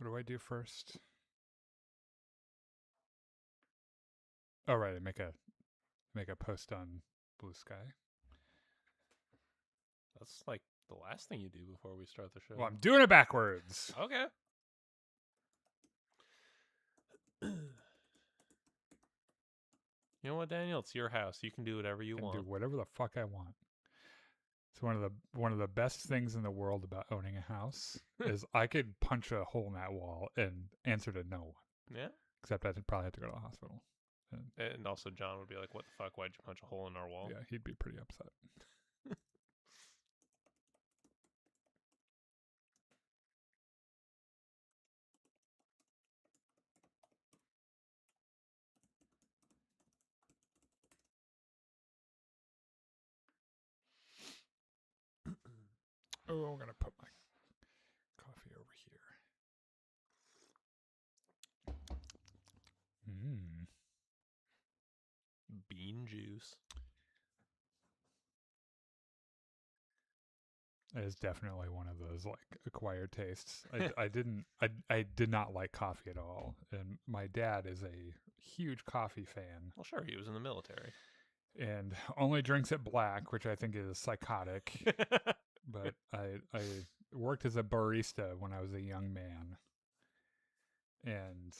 What do I do first? Oh, right. I make a post on Blue Sky. That's like the last thing you do before we start the show. Well, I'm doing it backwards. Okay. You know what, Daniel? It's your house. You can do whatever you I can want. do whatever the fuck I want. It's one of the best things in the world about owning a house is I could punch a hole in that wall and answer to no one. Yeah. Except I'd probably have to go to the hospital. And also, John would be like, "What the fuck? Why'd you punch a hole in our wall?" Yeah, he'd be pretty upset. Oh, I'm gonna put my coffee over here. Bean juice. It is definitely one of those like acquired tastes. I did not like coffee at all, and my dad is a huge coffee fan. Well, sure, he was in the military. And only drinks it black, which I think is psychotic. But I worked as a barista when I was a young man, and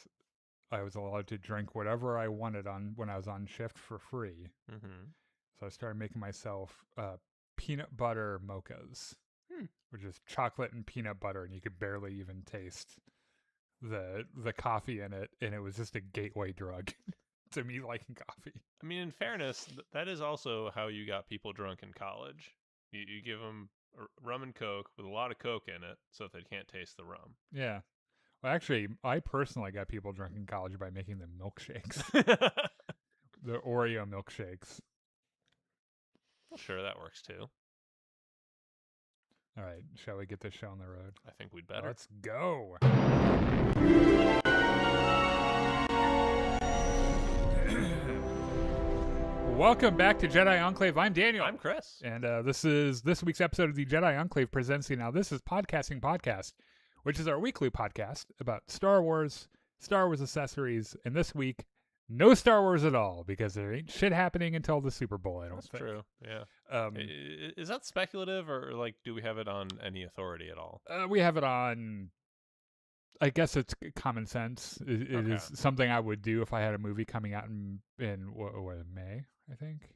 I was allowed to drink whatever I wanted when I was on shift for free. Mm-hmm. So I started making myself peanut butter mochas, which is chocolate and peanut butter, and you could barely even taste the coffee in it, and it was just a gateway drug to me liking coffee. I mean, in fairness, that is also how you got people drunk in college. You give them rum and Coke with a lot of Coke in it so that they can't taste the rum. Yeah. Well, actually, I personally got people drunk in college by making them milkshakes. The Oreo milkshakes. Well, sure, that works too. All right, shall we get this show on the road? I think we'd better. Let's go. Welcome back to Jedi Enclave. I'm Daniel. I'm Chris. And this is this week's episode of the Jedi Enclave presents the Now This is Podcasting Podcast, which is our weekly podcast about Star Wars accessories, and this week, no Star Wars at all, because there ain't shit happening until the Super Bowl, I don't That's think. true, yeah. Is that speculative, or like, do we have it on any authority at all? We have it on, I guess it's common sense. It is something I would do if I had a movie coming out in May, I think.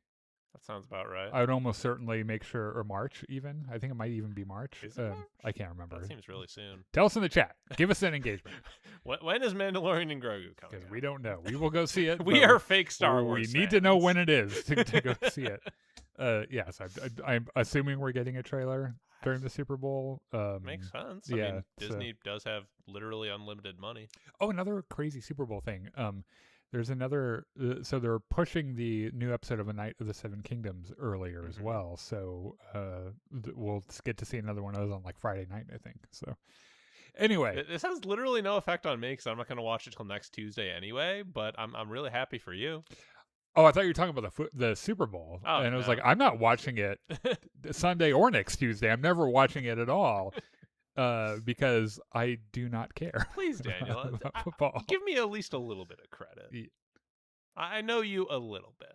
That sounds about right. I would almost certainly make sure, or March even. I think it might even be March. Is it March? I can't remember. That seems really soon. Tell us in the chat. Give us an engagement. When is Mandalorian and Grogu coming? Because we don't know. We will go see it. We are fake Star Wars. We need to know when it is to go see it. Yes, I'm assuming we're getting a trailer during the Super Bowl. Makes sense. Yeah, I mean, Disney does have literally unlimited money. Oh, another crazy Super Bowl thing. There's another. So they're pushing the new episode of A Night of the Seven Kingdoms earlier as well. So we'll get to see another one of those on like Friday night, I think. So anyway, this has literally no effect on me because I'm not going to watch it till next Tuesday anyway. But I'm really happy for you. Oh, I thought you were talking about the Super Bowl, and I was like, I'm not watching it Sunday or next Tuesday. I'm never watching it at all. Because I do not care. Please, Daniel, about football. Give me at least a little bit of credit. Yeah. I know you a little bit.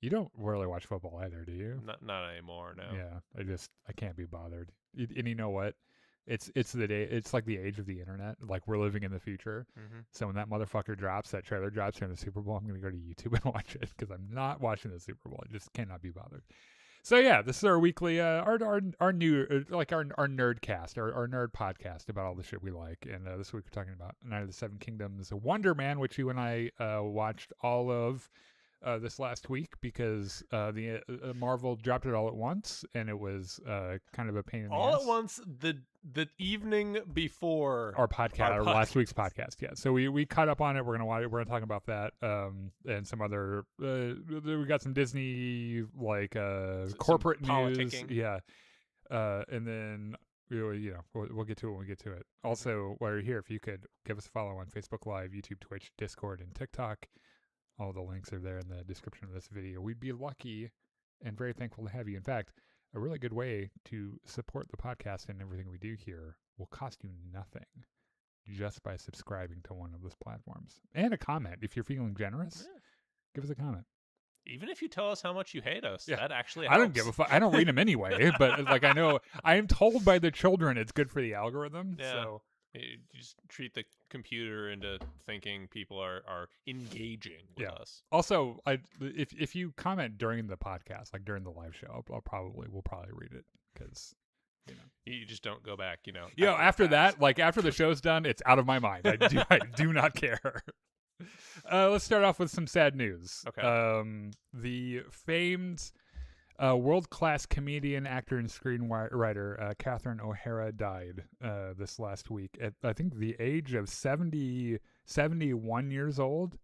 You don't really watch football either, do you? Not anymore. No. Yeah, I can't be bothered. And you know what? It's the day. It's like the age of the internet. Like we're living in the future. Mm-hmm. So when that motherfucker drops, that trailer drops during the Super Bowl, I'm gonna go to YouTube and watch it because I'm not watching the Super Bowl. I just cannot be bothered. So yeah, this is our weekly, our new, like our nerdcast, our nerd podcast about all the shit we like. And this week we're talking about Night of the Seven Kingdoms, Wonder Man, which you and I watched all of this last week because the Marvel dropped it all at once, and it was kind of a pain in the ass. All at once, the evening before our podcast, our last week's podcast. Yeah, so we caught up on it. We're gonna watch it. We're gonna talk about that and some other. We got some Disney like corporate news. Yeah, and then we'll get to it when we get to it. Also, while you're here, if you could give us a follow on Facebook Live, YouTube, Twitch, Discord, and TikTok. All the links are there in the description of this video. We'd be lucky and very thankful to have you. In fact, a really good way to support the podcast and everything we do here will cost you nothing. just by subscribing to one of those platforms. And a comment. If you're feeling generous, give us a comment. Even if you tell us how much you hate us, Yeah. that actually helps. I don't give a fuck. I don't read them anyway, but like I know I am told by the children it's good for the algorithm. Yeah. So You just treat the computer into thinking people are engaging with us. Also, if you comment during the podcast, like during the live show, we'll probably read it because you just don't go back. After that, like after the show's done, it's out of my mind. I do not care. Let's start off with some sad news. Okay. The famed world-class comedian, actor, and screenwriter Catherine O'Hara died this last week at, I think, the age of 71 years old.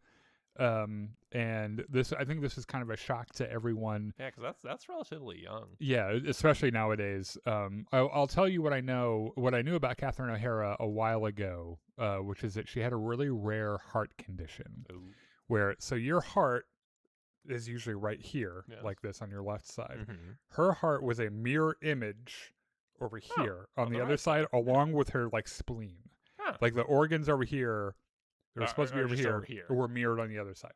And I think this is kind of a shock to everyone. Yeah, because that's relatively young. Yeah, especially nowadays. I'll tell you what I know. What I knew about Catherine O'Hara a while ago, which is that she had a really rare heart condition, where your heart is usually right here, like this on your left side. Mm-hmm. Her heart was a mirror image over here on the other side, along with her like spleen. Huh. Like the organs over here. They're supposed to be over here, or were mirrored on the other side.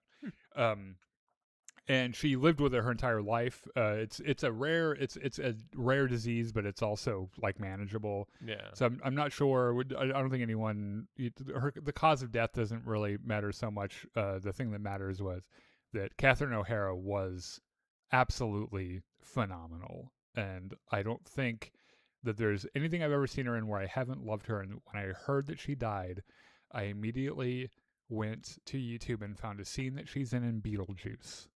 And she lived with it her entire life. It's a rare disease, but it's also like manageable. Yeah. So I'm not sure. I don't think anyone. The cause of death doesn't really matter so much. The thing that matters was that Catherine O'Hara was absolutely phenomenal, and I don't think that there's anything I've ever seen her in where I haven't loved her. And when I heard that she died, I immediately went to YouTube and found a scene that she's in Beetlejuice,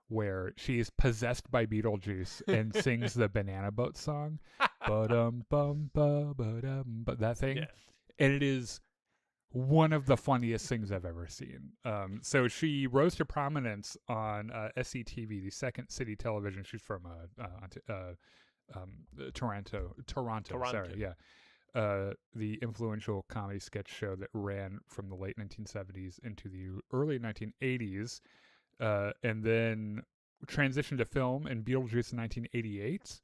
where she is possessed by Beetlejuice and sings the Banana Boat song, but that thing, and it is one of the funniest things I've ever seen. So she rose to prominence on SCTV, the Second City Television. She's from Toronto. Sorry, yeah. The influential comedy sketch show that ran from the late 1970s into the early 1980s, and then transitioned to film in Beetlejuice in 1988.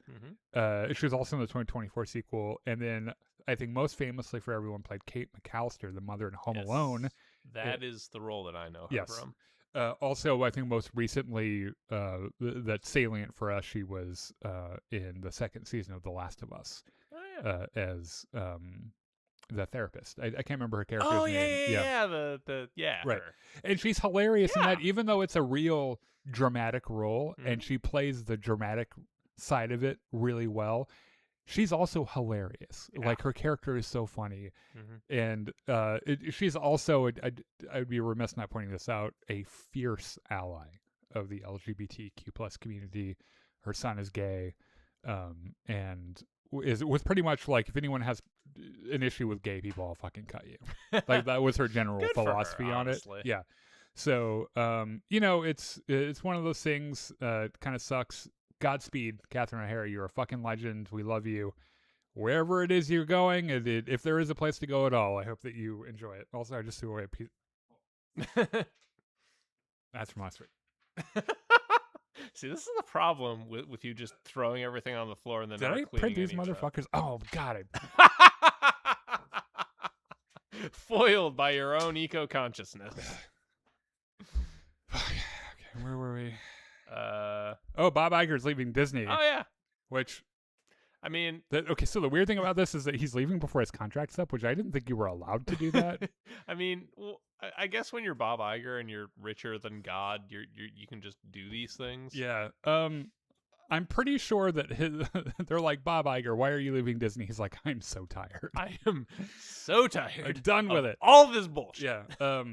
Mm-hmm. She was also in the 2024 sequel, and then I think most famously for everyone played Kate McAllister, the mother in Home Alone. That is the role that I know her from. Also, I think most recently, that's salient for us, she was in the second season of The Last of Us. As the therapist. I can't remember her character's name. Right. Her. And she's hilarious in that, even though it's a real dramatic role, and she plays the dramatic side of it really well, she's also hilarious. Like, her character is so funny. And she's also, I'd be remiss not pointing this out, a fierce ally of the LGBTQ plus community. Her son is gay, and was pretty much like, if anyone has an issue with gay people, I'll fucking cut you. Like, that was her general philosophy on it. Yeah. So, it's one of those things. Kind of sucks. Godspeed, Catherine O'Hara. You're a fucking legend. We love you. Wherever it is you're going, if there is a place to go at all, I hope that you enjoy it. Also, I just threw away a piece. That's from last week. See, this is the problem with you just throwing everything on the floor and then Did not I cleaning print these any of it. motherfuckers? Oh, God. Foiled by your own eco-consciousness. Okay, where were we? Bob Iger's leaving Disney. Oh, yeah. Which, I mean... okay, so the weird thing about this is that he's leaving before his contract's up, which I didn't think you were allowed to do that. I mean, well, I guess when you're Bob Iger and you're richer than God, you can just do these things. Yeah. I'm pretty sure that they're like, Bob Iger, why are you leaving Disney? He's like, I'm so tired. I am so tired. I'm done with it. All this bullshit. Yeah.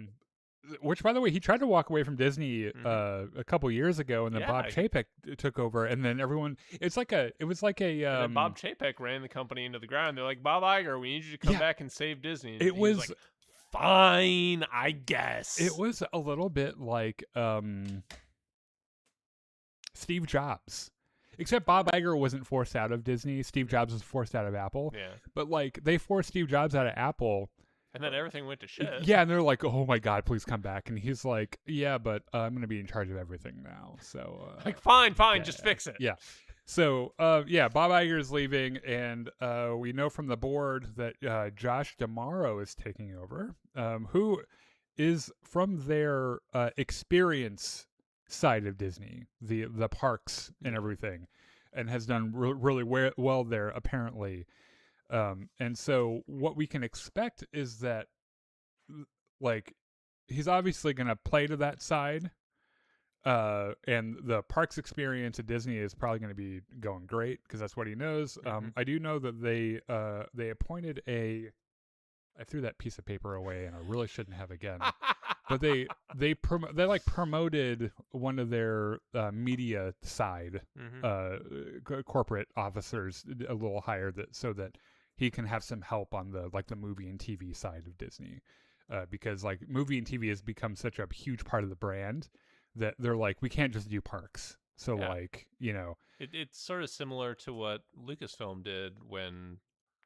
Which, by the way, he tried to walk away from Disney a couple years ago, and then Bob Chapek took over, and then everyone. It was like a. And then Bob Chapek ran the company into the ground. They're like, Bob Iger, we need you to come back and save Disney. And it was like, fine, I guess. It was a little bit like Steve Jobs. Except Bob Iger wasn't forced out of Disney. Steve Jobs was forced out of Apple. Yeah. But, like, they forced Steve Jobs out of Apple. And then everything went to shit. Yeah, and they're like, "Oh my god, please come back." And he's like, "Yeah, but I'm going to be in charge of everything now." So like, fine, yeah, just fix it. Yeah. So yeah, Bob Iger is leaving, and we know from the board that Josh D'Amaro is taking over, who is from their experience side of Disney, the parks and everything, and has done really well there apparently. And so what we can expect is that, like, he's obviously going to play to that side, and the parks experience at Disney is probably going to be going great because that's what he knows. I do know that they appointed I threw that piece of paper away and I really shouldn't have again. But they like promoted one of their media side corporate officers a little higher, so that he can have some help on the movie and TV side of Disney, because like movie and TV has become such a huge part of the brand that they're like, we can't just do parks. So like, it's sort of similar to what Lucasfilm did when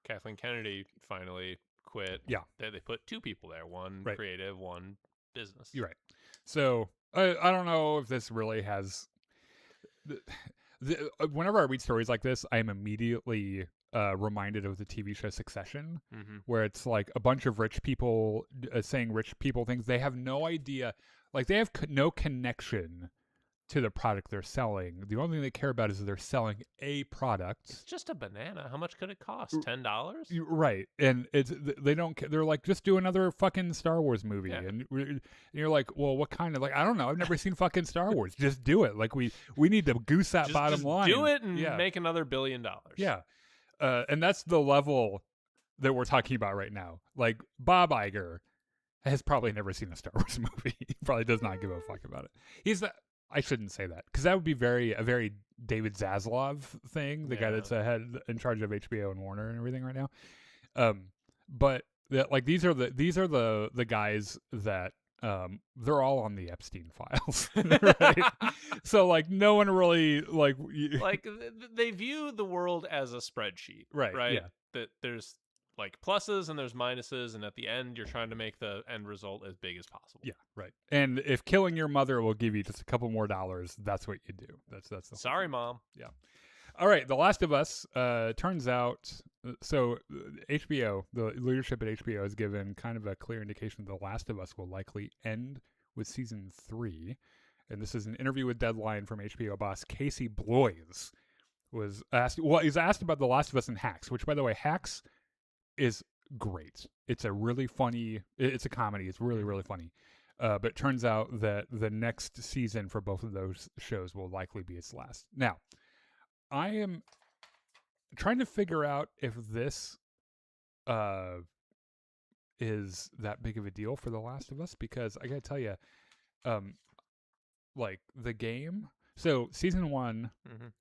Kathleen Kennedy finally quit. Yeah, they put two people there, one creative, one business. You're right. So I don't know if this really has. Whenever I read stories like this, I am immediately reminded of the TV show Succession, where it's like a bunch of rich people saying rich people things. They have no idea, like they have no connection to the product they're selling. The only thing they care about is they're selling a product. It's just a banana. How much could it cost? $10? Right. And they don't care. They're like, just do another fucking Star Wars movie. Yeah. And you're like, well, what kind of, like, I don't know. I've never seen fucking Star Wars. Just do it. Like, we need to goose that bottom line. Do it and make another $1 billion. Yeah. And that's the level that we're talking about right now. Like, Bob Iger has probably never seen a Star Wars movie. He probably does not give a fuck about it. I shouldn't say that, because that would be a very David Zaslav thing, the guy that's head in charge of HBO and Warner and everything right now. But like these are the guys that they're all on the Epstein files, right? So like no one really like they view the world as a spreadsheet, right? Yeah. That there's like pluses and there's minuses, and at the end you're trying to make the end result as big as possible. Yeah, right. And if killing your mother will give you just a couple more dollars, that's what you do. That's the sorry, Mom. Yeah. All right, The Last of Us turns out, so HBO, the leadership at HBO has given kind of a clear indication that The Last of Us will likely end with season 3. And this is an interview with Deadline from HBO boss Casey Bloys. He's asked about The Last of Us and Hacks, which, by the way, Hacks is great. It's a really funny, it's a comedy. It's really, really funny. But it turns out that the next season for both of those shows will likely be its last. Now, I am trying to figure out if this is that big of a deal for The Last of Us, because I gotta tell you, like the game. So season 1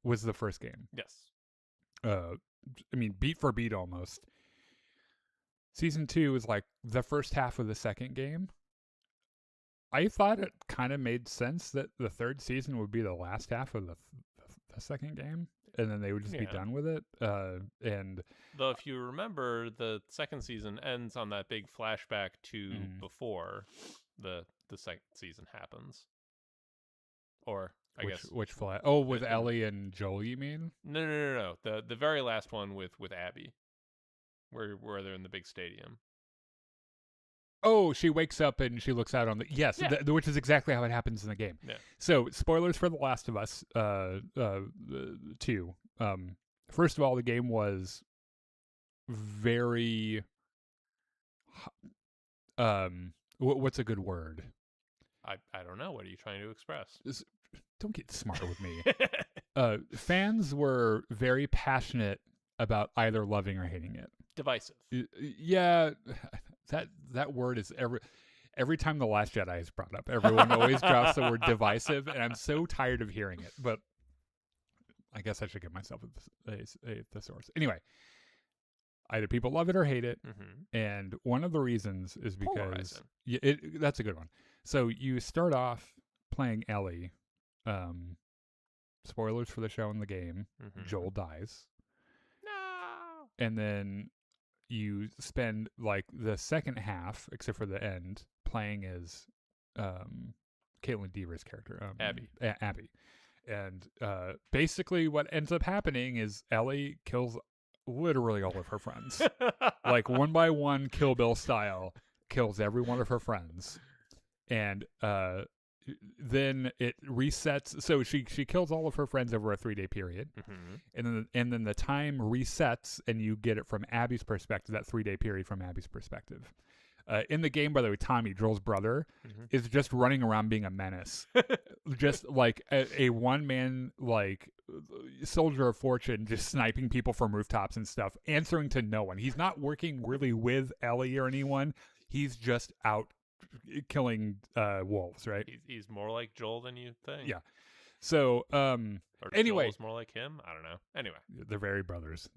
was the first game. Yes. I mean, beat for beat almost. Season 2 is like the first half of the second game. I thought it kind of made sense that the third season would be the last half of the second game, and then they would just be done with it. And though, if you remember, the second season ends on that big flashback to before the second season happens. Or I guess which flash? Oh, with Ellie and Joel, you mean? No. The very last one with Abby, where they're in the big stadium. Oh, she wakes up and she looks out on which is exactly how it happens in the game. Yeah. So, spoilers for The Last of Us 2. First of all, the game was very what's a good word? I don't know. What are you trying to express? Don't get smart with me. Fans were very passionate about either loving or hating it. Divisive. Yeah, that word is every time The Last Jedi is brought up, everyone always drops the word divisive, and I'm so tired of hearing it. But I guess I should give myself a thesaurus. Anyway, either people love it or hate it, and one of the reasons is because that's a good one. So you start off playing Ellie. Spoilers for the show and the game. Joel dies. No. And then you spend like the second half, except for the end, playing as Caitlin Deaver's character, Abby. Abby. And basically what ends up happening is Ellie kills literally all of her friends. Like one by one, Kill Bill style, kills every one of her friends. And then it resets. So she kills all of her friends over a 3-day period. And then the time resets and you get it from Abby's perspective, that 3-day period from Abby's perspective. In the game, by the way, Tommy, Joel's brother, is just running around being a menace. Just like a one-man, like, soldier of fortune, just sniping people from rooftops and stuff, answering to no one. He's not working really with Ellie or anyone. He's just out killing wolves, right? He's more like Joel than you think. Yeah. So, or anyway. Joel's more like him? I don't know. Anyway. They're very brothers.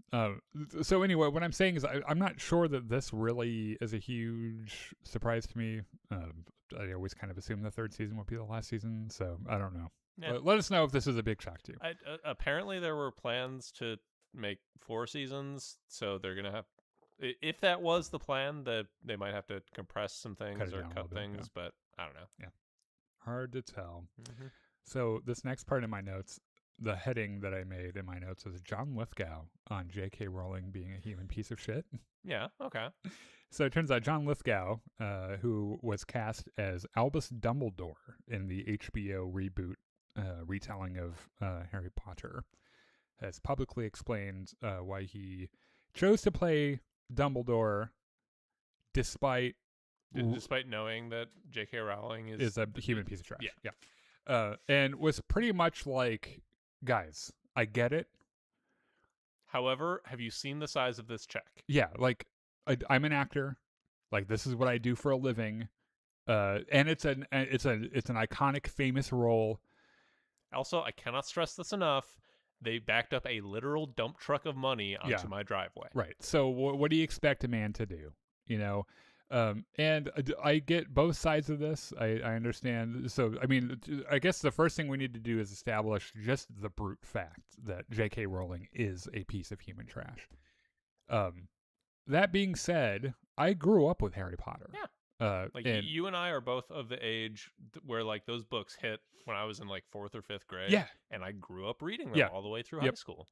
So anyway, what I'm saying is I'm not sure that this really is a huge surprise to me. I always kind of assumed the third season would be the last season, so I don't know. Yeah. Let us know if this is a big shock to you. Apparently there were plans to make 4 seasons, so they're going to have... If that was the plan, that they might have to compress some things or cut things, but I don't know. Yeah. Hard to tell. So this next part of my notes, the heading that I made in my notes is John Lithgow on J.K. Rowling being a human piece of shit. Yeah, okay. So it turns out John Lithgow, who was cast as Albus Dumbledore in the HBO reboot retelling of Harry Potter, has publicly explained why he chose to play Dumbledore despite knowing that J.K. Rowling is a human piece of trash. Yeah. And was pretty much like, guys, I get it. However, have you seen the size of this check? Yeah, like I'm an actor. Like this is what I do for a living. And it's an iconic, famous role. Also, I cannot stress this enough. They backed up a literal dump truck of money onto my driveway. Right. So what do you expect a man to do? You know. And I get both sides of this. I understand. So, I mean, I guess the first thing we need to do is establish just the brute fact that J.K. Rowling is a piece of human trash. That being said, I grew up with Harry Potter. Yeah. You and I are both of the age where like those books hit when I was in like 4th or 5th grade. Yeah. And I grew up reading them all the way through high school.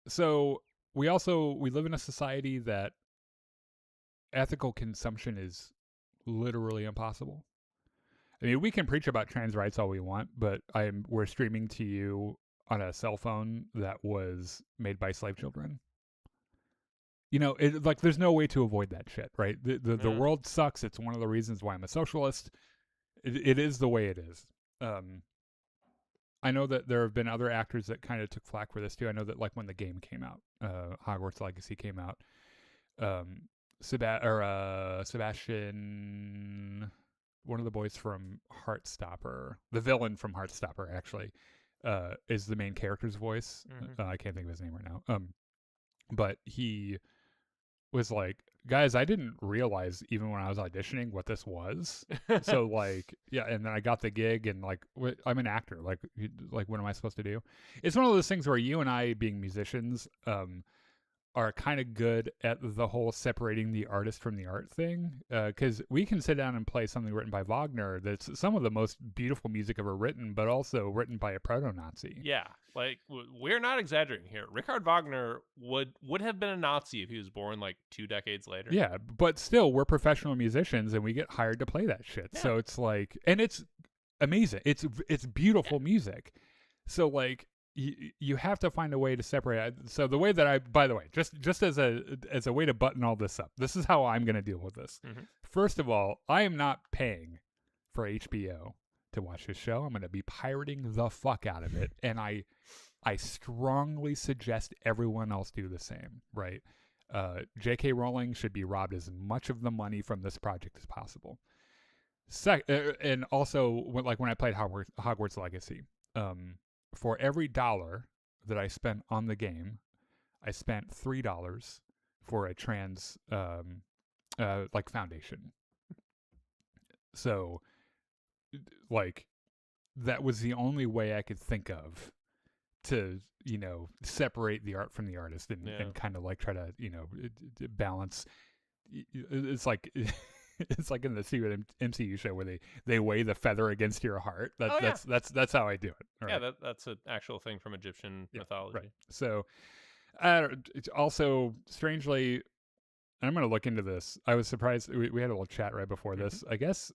So we live in a society that ethical consumption is literally impossible. I mean, we can preach about trans rights all we want, but we're streaming to you on a cell phone that was made by slave children. You know, there's no way to avoid that shit, right? The world sucks. It's one of the reasons why I'm a socialist. It is the way it is. I know that there have been other actors that kind of took flack for this too. I know that like when the game came out, Hogwarts Legacy came out, Sebastian, one of the boys from Heartstopper, the villain from Heartstopper, actually, is the main character's voice. I can't think of his name right now. But he was like, guys, I didn't realize even when I was auditioning what this was. So like, yeah, and then I got the gig, and like, I'm an actor. Like, what am I supposed to do? It's one of those things where you and I, being musicians, are kind of good at the whole separating the artist from the art thing, because we can sit down and play something written by Wagner that's some of the most beautiful music ever written, but also written by a proto-Nazi. Yeah, like we're not exaggerating here. Richard Wagner would have been a Nazi if he was born like 2 decades later. Yeah, but still, we're professional musicians and we get hired to play that shit. Yeah. So it's like, and it's amazing. It's beautiful music. So like, you have to find a way to separate. So the way that by the way, just as a way to button all this up, this is how I'm going to deal with this. First of all, I am not paying for HBO to watch this show. I'm going to be pirating the fuck out of it, and I strongly suggest everyone else do the same. Right? J.K. Rowling should be robbed as much of the money from this project as possible. And also, when I played Hogwarts Legacy, for every $1 that I spent on the game, I spent $3 for a trans foundation. So like, that was the only way I could think of to separate the art from the artist and kind of like try to balance. It's like it's like in the secret MCU show where they weigh the feather against your heart. That's how I do it. Right? Yeah, that's an actual thing from Egyptian mythology. Right. So, also strangely, and I'm going to look into this. I was surprised. We had a little chat right before this. I guess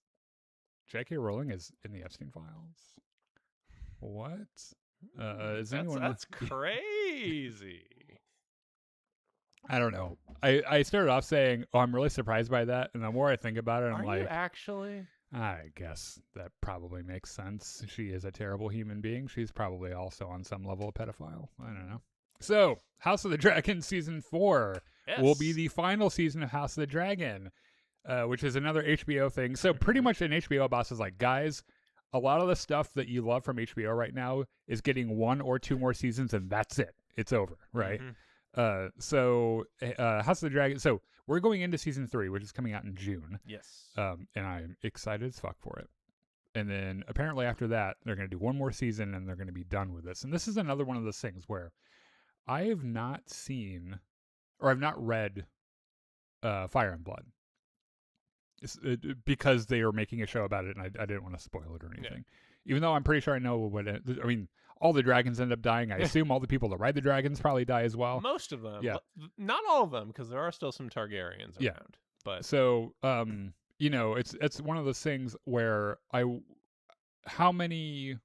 J.K. Rowling is in the Epstein files. What? That's crazy. I don't know. I started off saying, "Oh, I'm really surprised by that," and the more I think about it, I'm like, "Are you actually?" I guess that probably makes sense. She is a terrible human being. She's probably also on some level a pedophile. I don't know. So, House of the Dragon season 4 will be the final season of House of the Dragon, which is another HBO thing. So, pretty much an HBO boss is like, guys, a lot of the stuff that you love from HBO right now is getting 1 or 2 more seasons, and that's it. It's over, right? So House of the Dragon. So we're going into season 3, which is coming out in June. Yes. And I'm excited as fuck for it. And then apparently after that, they're going to do 1 more season and they're going to be done with this. And this is another one of those things where I have not seen, or I've not read Fire and Blood. Because they are making a show about it, and I didn't want to spoil it or anything. Yeah. Even though I'm pretty sure I know what it, I mean, all the dragons end up dying. I assume all the people that ride the dragons probably die as well. Most of them. Yeah. Not all of them, because there are still some Targaryens around. But so, it's one of those things where how many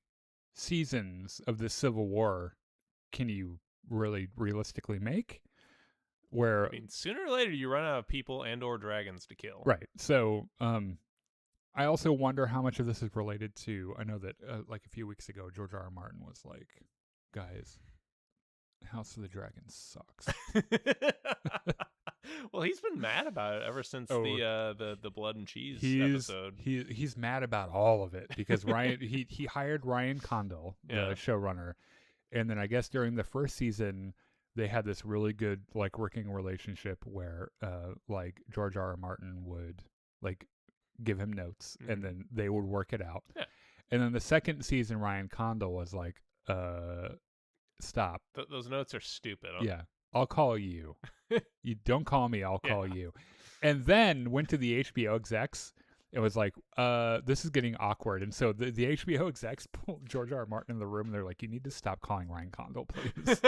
seasons of this Civil War can you really realistically make? Where, I mean, sooner or later you run out of people and or dragons to kill. Right. So, I also wonder how much of this is related to, I know that like a few weeks ago, George R.R. Martin was like, guys, House of the Dragon sucks. Well, he's been mad about it ever since the Blood and Cheese episode. He's mad about all of it because Ryan he hired Ryan Condal, the showrunner, and then I guess during the first season they had this really good like working relationship where like George R.R. Martin would like give him notes and then they would work it out. Yeah. And then the second season Ryan Condal was like, stop. Those notes are stupid. Yeah. I'll call you. You don't call me, I'll call you. And then went to the HBO execs. It was like, this is getting awkward. And so the HBO execs pulled George R.R. Martin in the room and they're like, you need to stop calling Ryan Condal, please.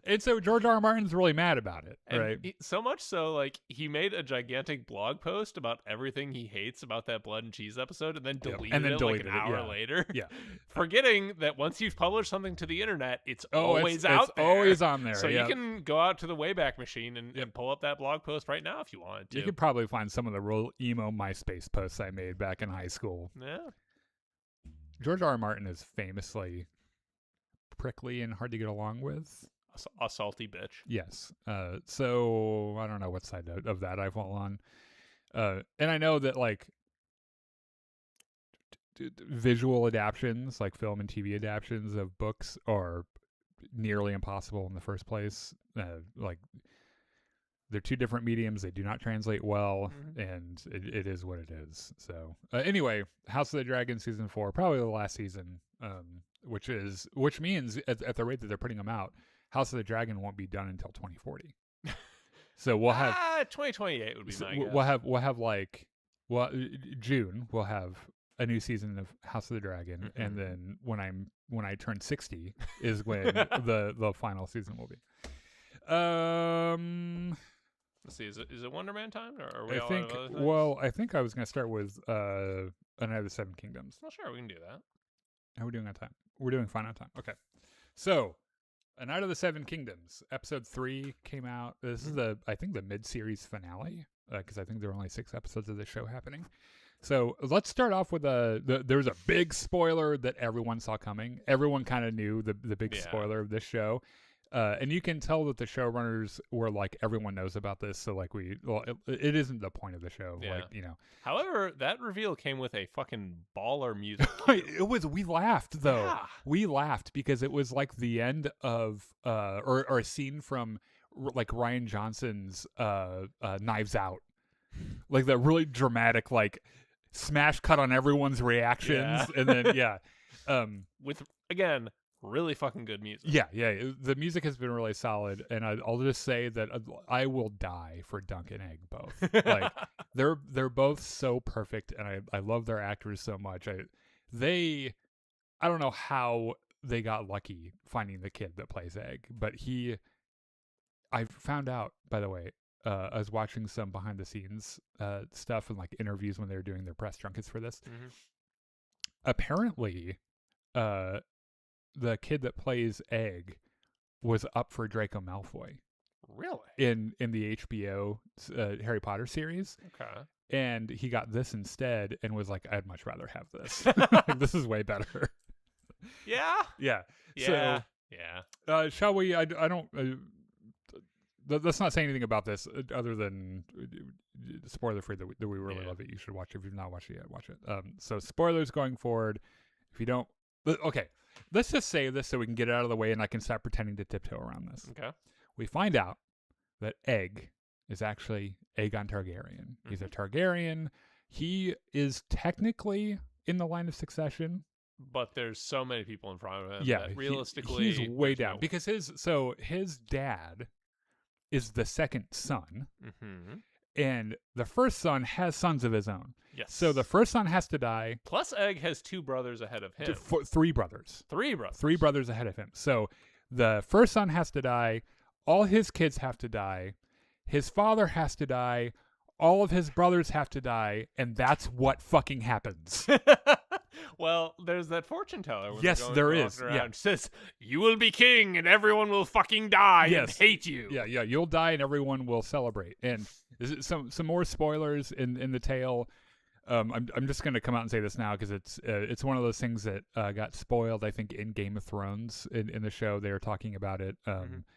And so George R.R. Martin's really mad about it, right? So much so, like, he made a gigantic blog post about everything he hates about that Blood and Cheese episode and then deleted it like an hour later. Yeah. Forgetting that once you've published something to the internet, it's always out there. It's always on there. So you can go out to the Wayback Machine and pull up that blog post right now if you wanted to. You could probably find some of the real emo MySpace posts I made back in high school. Yeah. George R.R. Martin is famously prickly and hard to get along with. A salty bitch. Yes. So I don't know what side of that I fall on. And I know that like visual adaptions, like film and TV adaptions of books are nearly impossible in the first place. Like they're 2 different mediums. They do not translate well, and it is what it is. So anyway, House of the Dragon season 4, probably the last season, which means at the rate that they're putting them out, House of the Dragon won't be done until 2040. So we'll have 2028 would be my guess. June we'll have a new season of House of the Dragon, and then when I turn 60 is when the final season will be. Let's see, is it Wonder Man time, or are we I think? Out of other things? Well, I think I was going to start with A Night of the Seven Kingdoms. Well, sure, we can do that. How are we doing on time? We're doing fine on time. Okay, so. A Night of the Seven Kingdoms, episode 3 came out. This is I think the mid-series finale, because I think there are only 6 episodes of the show happening. So let's start off with there's a big spoiler that everyone saw coming. Everyone kind of knew the big spoiler of this show. And you can tell that the showrunners were like, everyone knows about this, so like it isn't the point of the show. Yeah. Like, However, that reveal came with a fucking baller music. We laughed though. Yeah. We laughed because it was like the end of or a scene from like Rian Johnson's Knives Out. Like that really dramatic like smash cut on everyone's reactions and then with again really fucking good music. Yeah. The music has been really solid, and I'll just say that I will die for Dunk and Egg both. Like they're both so perfect, and I love their actors so much. I don't know how they got lucky finding the kid that plays Egg, but I found out, by the way, I was watching some behind the scenes stuff and like interviews when they were doing their press junkets for this. Mm-hmm. Apparently, the kid that plays Egg was up for Draco Malfoy. Really? In the HBO Harry Potter series. Okay. And he got this instead and was like, I'd much rather have this. This is way better. Yeah. Yeah. Yeah. So, yeah. Shall we? I don't. Let's not say anything about this other than spoiler free that we really love it. You should watch it. If you've not watched it yet, watch it. So spoilers going forward. If you don't, okay. Let's just say this so we can get it out of the way and I can stop pretending to tiptoe around this. Okay. We find out that Egg is actually Aegon Targaryen. He's a Targaryen. He is technically in the line of succession. But there's so many people in front of him. Yeah. That realistically, he's way down. Because his dad is the second son. Mm-hmm. And the first son has sons of his own. Yes. So the first son has to die. Plus Egg has 2 brothers ahead of him. 3 brothers. 3 brothers. 3 brothers ahead of him. So the first son has to die. All his kids have to die. His father has to die. All of his brothers have to die. And that's what fucking happens. Well, there's that fortune teller. Yes, there is. Yeah. Says, you will be king and everyone will fucking die and hate you. Yeah. You'll die and everyone will celebrate. And some more spoilers in the tale. I'm just going to come out and say this now because it's one of those things that got spoiled, I think, in Game of Thrones in the show. They were talking about it.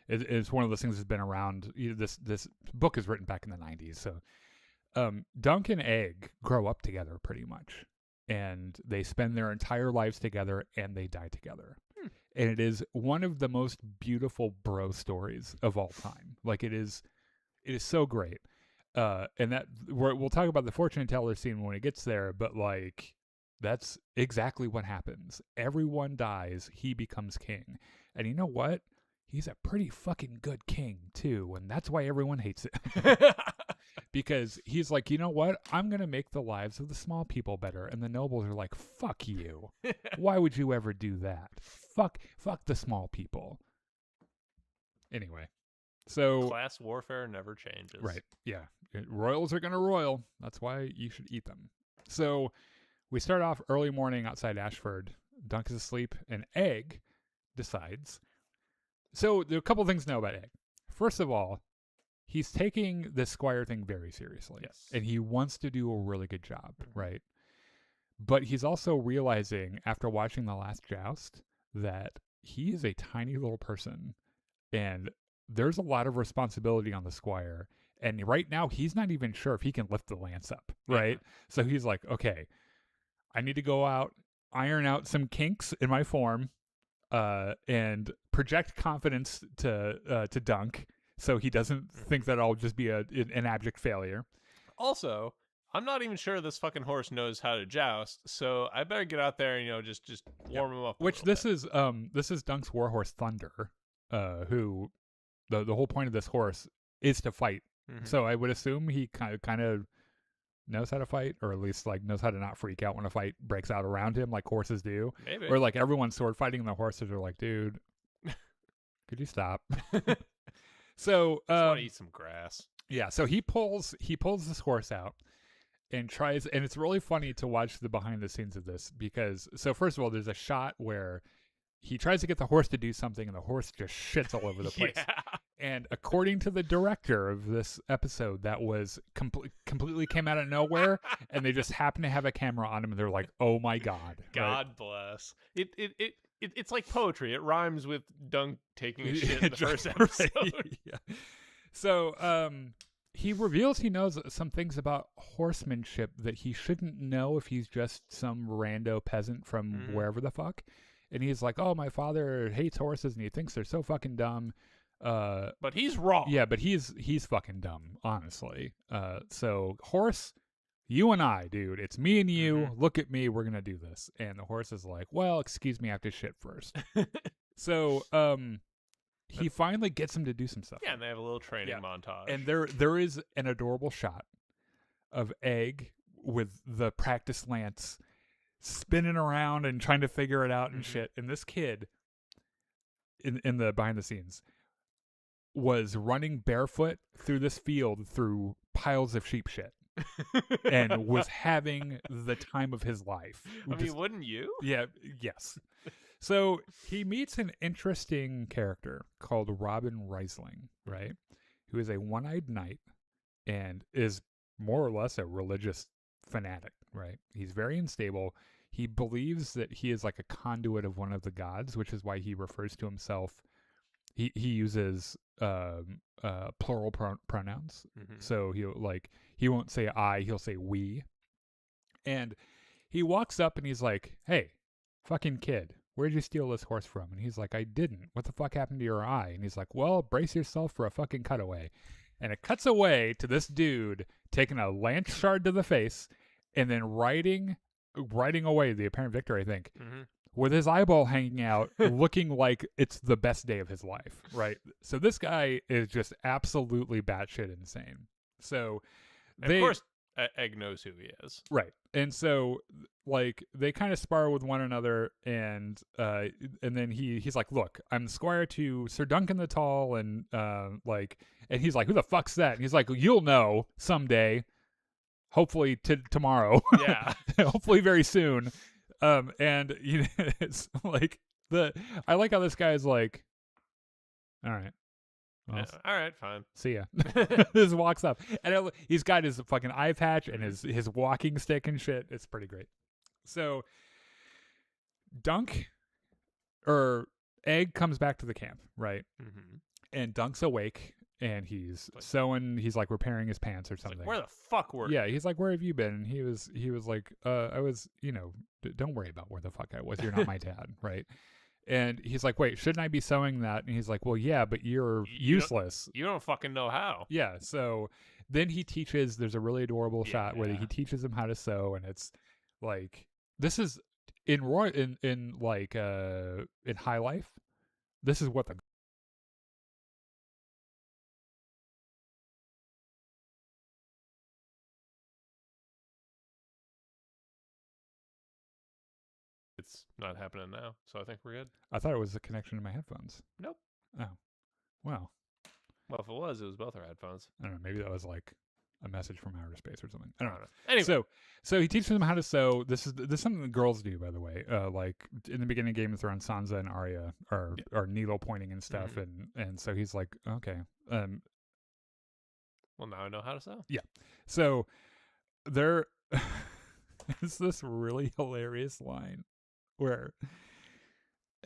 It's one of those things that's been around. This book is written back in the 90s. So Dunk and Egg grow up together pretty much. And they spend their entire lives together and they die together. And it is one of the most beautiful bro stories of all time. Like it is so great. And that we'll talk about the fortune teller scene when it gets there, but like that's exactly what happens. Everyone dies, he becomes king. And you know what? He's a pretty fucking good king too, and that's why everyone hates it. Because he's like, you know what? I'm going to make the lives of the small people better. And the nobles are like, fuck you. Why would you ever do that? Fuck the small people. Anyway. So class warfare never changes. Right. Yeah. Royals are going to royal. That's why you should eat them. So we start off early morning outside Ashford. Dunk is asleep and Egg decides. So there are a couple things to know about Egg. First of all, he's taking the Squire thing very seriously. Yes. And he wants to do a really good job, right? But he's also realizing after watching The Last Joust that he is a tiny little person and there's a lot of responsibility on the Squire. And right now he's not even sure if he can lift the lance up, right? Yeah. So he's like, okay, I need to go out, iron out some kinks in my form, and project confidence to Dunk. So he doesn't think that I'll just be an abject failure. Also, I'm not even sure this fucking horse knows how to joust, so I better get out there and just warm him up. Which this is Dunk's warhorse Thunder, who the whole point of this horse is to fight. Mm-hmm. So I would assume he kind of knows how to fight, or at least like knows how to not freak out when a fight breaks out around him, like horses do. Maybe. Or like everyone's sword fighting, and the horses are like, dude, could you stop? So I just want to eat some grass. Yeah, so he pulls this horse out and tries, and it's really funny to watch the behind the scenes of this because so first of all, there's a shot where he tries to get the horse to do something and the horse just shits all over the place. Yeah. And according to the director of this episode, that was completely came out of nowhere, and they just happened to have a camera on him, and they're like, "Oh my god!" God bless it. It's like poetry. It rhymes with Dunk taking a shit in the first episode. Right. Yeah. So he reveals he knows some things about horsemanship that he shouldn't know if he's just some rando peasant from wherever the fuck. And he's like, "Oh, my father hates horses, and he thinks they're so fucking dumb." But he's wrong. Yeah, but he's fucking dumb, honestly. So horse, you and I, dude. It's me and you. Look at me. We're gonna do this." And the horse is like, "Well, excuse me, I have to shit first." So, he finally gets him to do some stuff. Yeah, and they have a little training montage. And there is an adorable shot of Egg with the practice lance spinning around and trying to figure it out and shit. And this kid in the behind the scenes was running barefoot through this field through piles of sheep shit. And was having the time of his life. I mean, wouldn't you? Yeah, yes. So he meets an interesting character called Robin Reisling, right? Who is a one-eyed knight and is more or less a religious fanatic, right? He's very unstable. He believes that he is like a conduit of one of the gods, which is why he refers to himself. He uses plural pronouns. So he won't say I, he'll say we. And he walks up and he's like, "Hey, fucking kid, where'd you steal this horse from?" And he's like, "I didn't. What the fuck happened to your eye?" And he's like, "Well, brace yourself for a fucking cutaway." And it cuts away to this dude taking a lance shard to the face and then riding away the apparent victor, I think, with his eyeball hanging out, looking like it's the best day of his life, right? So this guy is just absolutely batshit insane. So of course, Egg knows who he is. Right. And so, like, they kind of spar with one another, and then he's like, "Look, I'm the squire to Sir Duncan the Tall," and and he's like, "Who the fuck's that?" And he's like, "You'll know someday, hopefully tomorrow, yeah, hopefully very soon." And it's like I like how this guy's like, "All right. Well, all right, fine. See ya." Just walks up, and he's got his fucking eye patch and his walking stick and shit. It's pretty great. So, Egg comes back to the camp, right? And Dunk's awake, and he's sewing. He's like repairing his pants or something. Like, where the fuck were? Yeah, he's like, "Where have you been?" And he was like, "I was, don't worry about where the fuck I was. You're not my dad, right?" And he's like, "Wait, shouldn't I be sewing that?" And he's like, "Well, yeah, but you're useless. You don't fucking know how." Yeah. So then he teaches. There's a really adorable shot where he teaches him how to sew, and it's like this is in High Life. This is what the It's not happening now, so I think we're good. I thought it was a connection to my headphones. Nope. Oh, well. Well, if it was both our headphones. I don't know. Maybe that was like a message from outer space or something. I don't know. Anyway, so he teaches them how to sew. This is something that girls do, by the way. Like in the beginning of Game of Thrones, Sansa and Arya are needle pointing and stuff, and so he's like, okay. Well, now I know how to sew. Yeah. So there is this really hilarious line where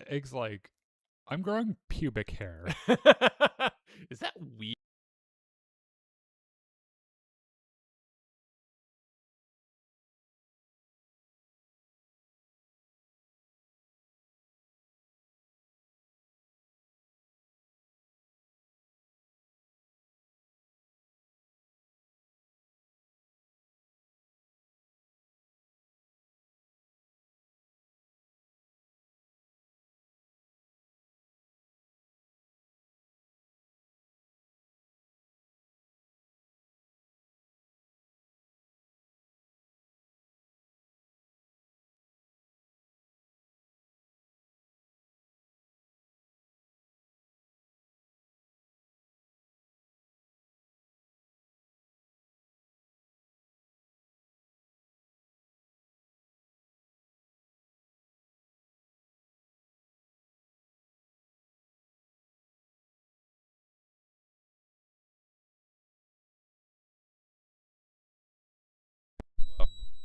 Egg's like, "I'm growing pubic hair." Is that weird?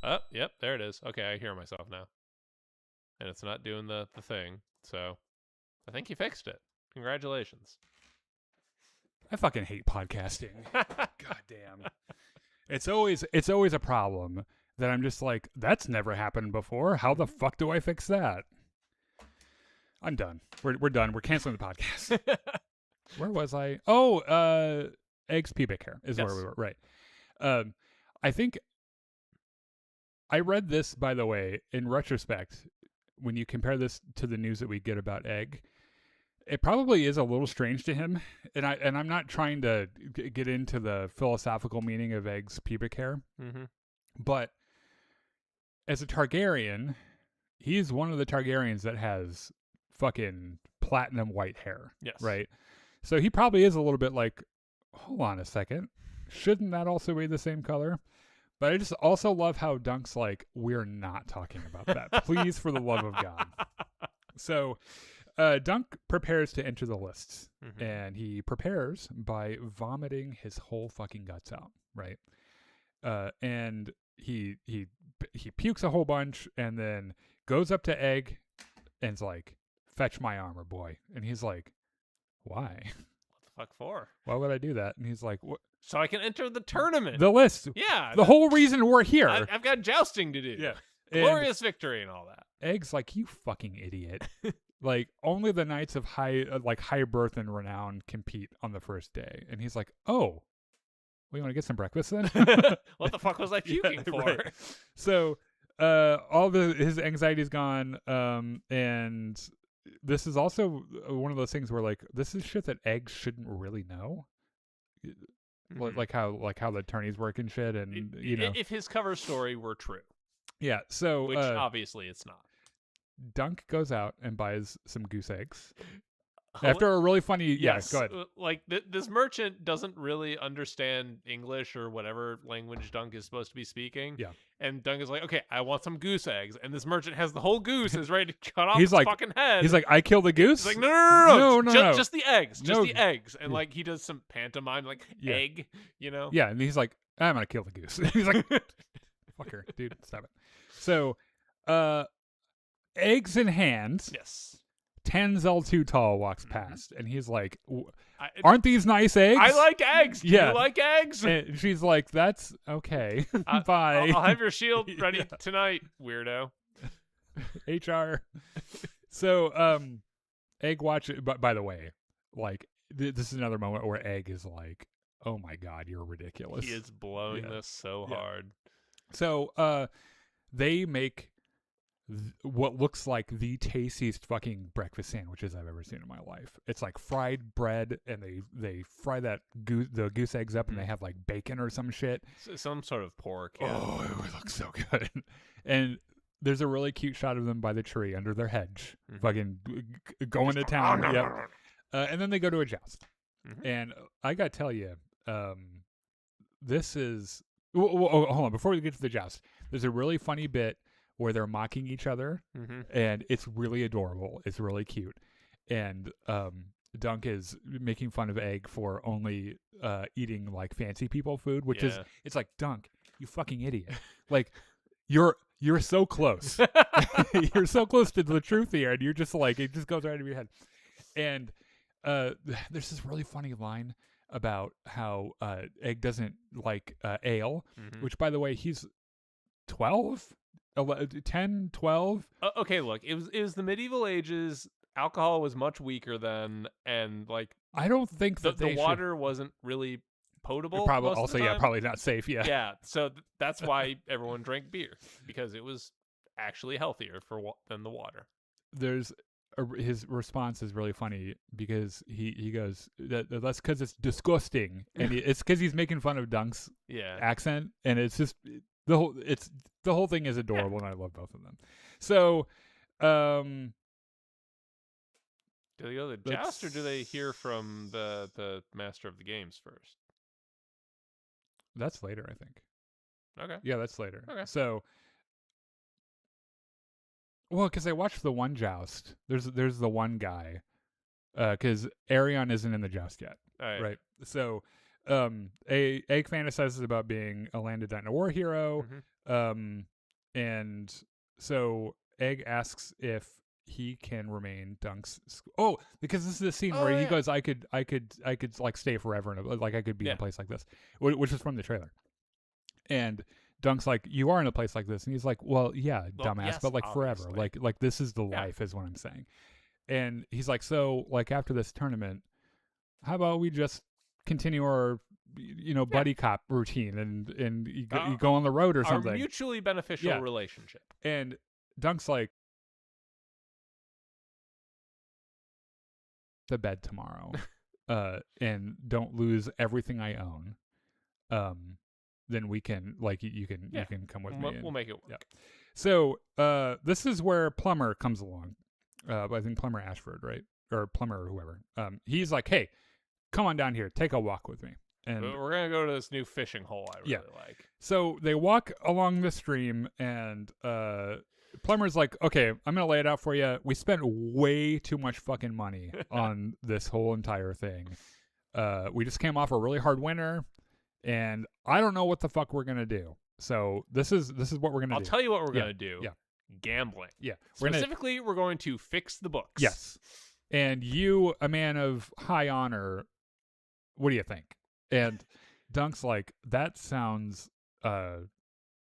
Oh, yep, there it is. Okay, I hear myself now. And it's not doing the thing, so I think you fixed it. Congratulations. I fucking hate podcasting. God damn. It's always a problem that I'm just like, that's never happened before. How the fuck do I fix that? I'm done. We're done. We're canceling the podcast. Where was I? Oh, Egg's pubic hair is where we were. Right. I think I read this, by the way, in retrospect, when you compare this to the news that we get about Egg, it probably is a little strange to him. And I'm not trying to get into the philosophical meaning of Egg's pubic hair, but as a Targaryen, he's one of the Targaryens that has fucking platinum white hair. Yes. Right? So he probably is a little bit like, hold on a second. Shouldn't that also be the same color? But I just also love how Dunk's like, we're not talking about that. Please, for the love of God. So Dunk prepares to enter the lists. And he prepares by vomiting his whole fucking guts out. Right? And he pukes a whole bunch and then goes up to Egg and's like, fetch my armor, boy. And he's like, why? What the fuck for? Why would I do that? And he's like, what? So I can enter the tournament. The list. Yeah. The whole reason we're here. I've got jousting to do. Yeah. Glorious victory and all that. Egg's like, you fucking idiot. Like, only the knights of high birth and renown compete on the first day. And he's like, oh, we want to get some breakfast then? What the fuck was I puking for? Right. So his anxiety's gone. And this is also one of those things where like, this is shit that Egg shouldn't really know. Like how the attorneys work and shit, and if his cover story were true, yeah. So which obviously it's not. Dunk goes out and buys some goose eggs after a really funny. Yes, go ahead. Like this merchant doesn't really understand English or whatever language Dunk is supposed to be speaking. Yeah, and Dunk is like, okay, I want some goose eggs, and this merchant has the whole goose and is ready to cut off his fucking head. He's like, I killed the goose. He's like, no, no. Just the eggs, the eggs, and like he does some pantomime, like egg, Yeah, and he's like, I'm gonna kill the goose. He's like, fucker, dude, stop it. So, eggs in hand. Yes. Tenzel Too Tall walks past, and he's like, aren't these nice eggs? I like eggs. Do you like eggs? And she's like, that's okay. Bye. I'll have your shield ready tonight, weirdo. HR. So, Egg watch. By the way, like, this is another moment where Egg is like, oh my God, you're ridiculous. He is blowing this so hard. So, they make what looks like the tastiest fucking breakfast sandwiches I've ever seen in my life. It's like fried bread, and they fry the goose eggs up, and they have like bacon or some shit. Some sort of pork. Yeah. Oh, it looks so good. And there's a really cute shot of them by the tree under their hedge, fucking going to town. Yep. And then they go to a joust. And I got to tell you, this is... hold on. Before we get to the joust, there's a really funny bit where they're mocking each other, and it's really adorable. It's really cute. And Dunk is making fun of Egg for only eating like fancy people food, which is, it's like, Dunk, you fucking idiot. Like, you're so close. You're so close to the truth here, and you're just like, it just goes right over your head. And there's this really funny line about how Egg doesn't like ale, which, by the way, he's 12? 10, 12? Okay, look, it was the medieval ages. Alcohol was much weaker then, and like, I don't think that the water wasn't really potable. Probably most also, of the time. probably not safe. Yeah, yeah. So that's why everyone drank beer, because it was actually healthier than the water. His response is really funny because he goes, that's because it's disgusting, and it's because he's making fun of Dunk's accent, and it's just the whole thing is adorable, and I love both of them. So, do they go to the joust, or do they hear from the master of the games first? That's later, I think. Okay. Yeah, that's later. Okay. So, well, because I watched the one joust. There's the one guy, because Arion isn't in the joust yet, right? So, Egg fantasizes about being a landed dynasty hero, and so Egg asks if he can remain Dunk's. Because this is the scene where he goes, I could like stay forever, and like I could be in a place like this, which is from the trailer, and Dunk's like, you are in a place like this, and he's like, well, dumbass, yes, but like obviously. forever, like this is the life, is what I'm saying. And he's like, so like after this tournament, how about we just continue our buddy cop routine, and you go on the road or something. Our mutually beneficial relationship. And Dunk's like, to bed tomorrow, and don't lose everything I own. Then we can you can come with me. We'll make it work. Yeah. So this is where Plumber comes along. I think Plumber Ashford, right? Or Plumber or whoever. He's like, hey, come on down here, take a walk with me. And we're gonna go to this new fishing hole I really like. So they walk along the stream, and Plumber's like, okay, I'm gonna lay it out for you. We spent way too much fucking money on this whole entire thing. We just came off a really hard winter, and I don't know what the fuck we're gonna do. So this is what we're gonna do. I'll tell you what we're gonna do. Yeah. Gambling. Yeah. Specifically, we're going to fix the books. Yes. And you, a man of high honor, what do you think? And Dunk's like, that sounds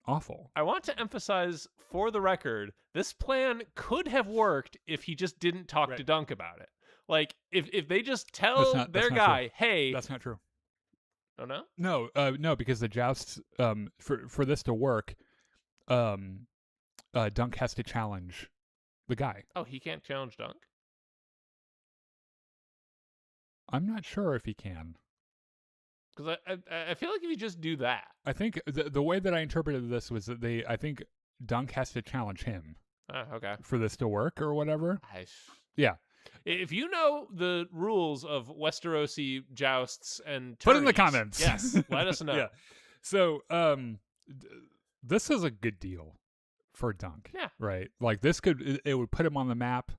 awful. I want to emphasize, for the record, this plan could have worked if he just didn't talk to Dunk about it. Like, if they just tell their guy, hey... That's not true. Oh, no? No, because the jousts, for this to work, Dunk has to challenge the guy. Oh, he can't challenge Dunk? I'm not sure if he can. Because I feel like if you just do that... I think the way that I interpreted this was that I think Dunk has to challenge him. Okay. For this to work or whatever. Yeah. If you know the rules of Westerosi jousts and tourneys, put in the comments. Yes, let us know. Yeah. So, this is a good deal for Dunk. Yeah. Right? Like, it would put him on the map.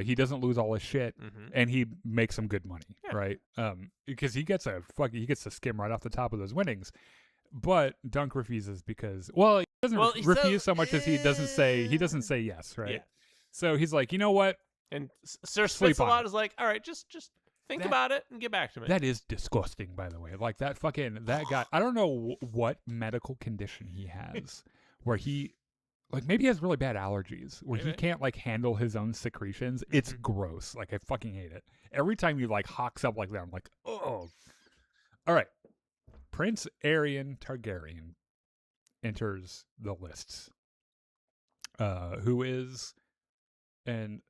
He doesn't lose all his shit, and he makes some good money, right? Because he gets to skim right off the top of those winnings. But Dunk refuses because, he doesn't refuse so much as he doesn't say yes, right? Yeah. So he's like, you know what? And Sir Spitz-a-Lot is like, all right, just think about it and get back to me. That is disgusting, by the way. Like, that guy, I don't know what medical condition he has where he, like, maybe he has really bad allergies where he can't, like, handle his own secretions. It's gross. Like, I fucking hate it. Every time he, like, hawks up like that, I'm like, oh. All right. Prince Aerion Targaryen enters the lists. Who is, and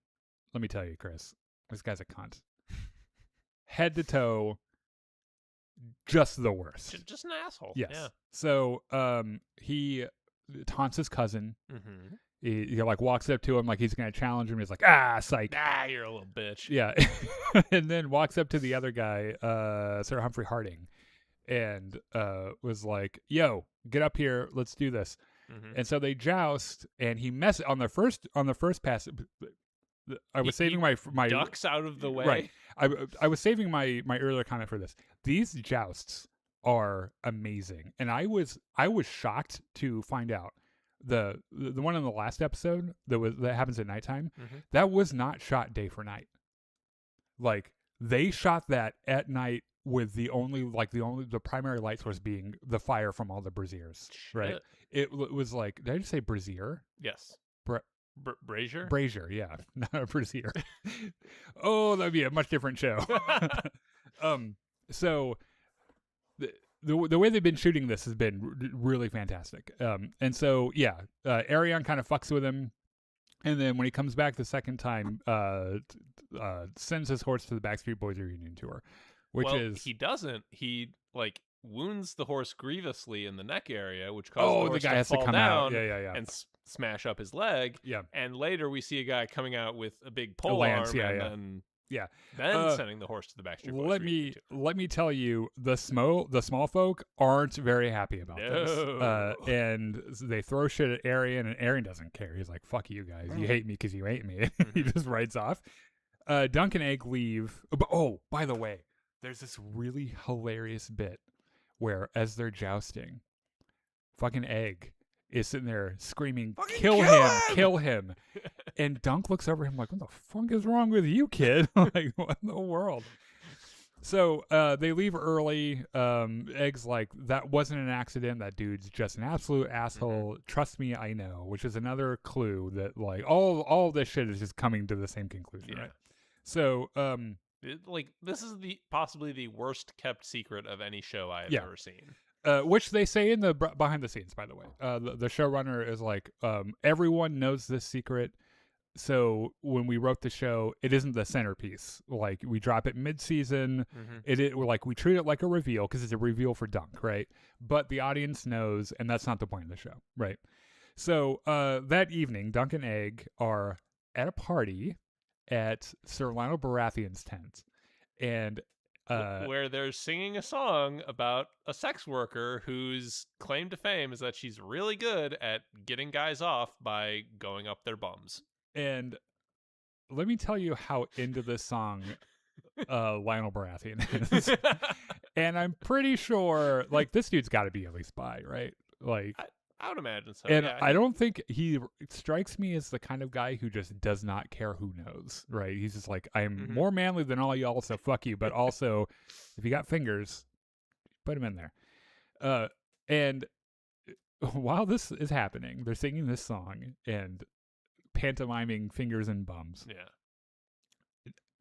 let me tell you, Chris, this guy's a cunt. Head to toe, just the worst. Just an asshole. Yes. Yeah. So, he taunts his cousin. He like walks up to him like he's going to challenge him. He's like, psych. You're a little bitch. Yeah. And then walks up to the other guy, Sir Humphrey Harding, and was like, yo, get up here. Let's do this. And so they joust, and he messes on the first pass. I was saving my ducks out of the way. Right. I was saving my earlier comment for this. These jousts are amazing, and I was shocked to find out the one in the last episode that happens at nighttime. That was not shot day for night. Like, they shot that at night with the primary light source being the fire from all the braziers. Right. It was like, did I just say brazier? Yes. Brazier? Brazier, yeah. Not a brazier. Oh, that'd be a much different show. So the way they've been shooting this has been really fantastic. And so, Aerion kind of fucks with him. And then when he comes back the second time, sends his horse to the Backstreet Boys reunion tour, he doesn't. He, like, wounds the horse grievously in the neck area, which causes the horse guy has fall to come down out. and smash up his leg. Yeah. And later we see a guy coming out with a big pole lance, arm then sending the horse to the Backstreet Boys. Let me tell you, the small folk aren't very happy about this. And they throw shit at Aerion, and Aerion doesn't care. He's like, fuck you guys. You hate me because you hate me. He just rides off. Dunk and Egg leave. Oh, by the way, there's this really hilarious bit where, as they're jousting, fucking Egg is sitting there screaming, kill him. And Dunk looks over him like, what the fuck is wrong with you, kid? Like, what in the world? So they leave early. Egg's like, that wasn't an accident. That dude's just an absolute asshole. Trust me, I know. Which is another clue that, like, all this shit is just coming to the same conclusion, right? So This is possibly the worst kept secret of any show I have ever seen. Which they say in the behind the scenes, by the way. The showrunner is like, everyone knows this secret. So when we wrote the show, it isn't the centerpiece. Like, we drop it mid-season. We treat it like a reveal because it's a reveal for Dunk, right? But the audience knows, and that's not the point of the show, right? So that evening, Dunk and Egg are at a party at Sir Lionel Baratheon's tent, and where they're singing a song about a sex worker whose claim to fame is that she's really good at getting guys off by going up their bums. And let me tell you how into this song Lionel Baratheon is. And I'm pretty sure, like, this dude's got to be at least bi, right? Like, I would imagine so. And I don't think he strikes me as the kind of guy who just does not care who knows, right? He's just like, I'm more manly than all y'all, so fuck you. But also, if you got fingers, put them in there. And while this is happening, they're singing this song and pantomiming fingers and bums. Yeah.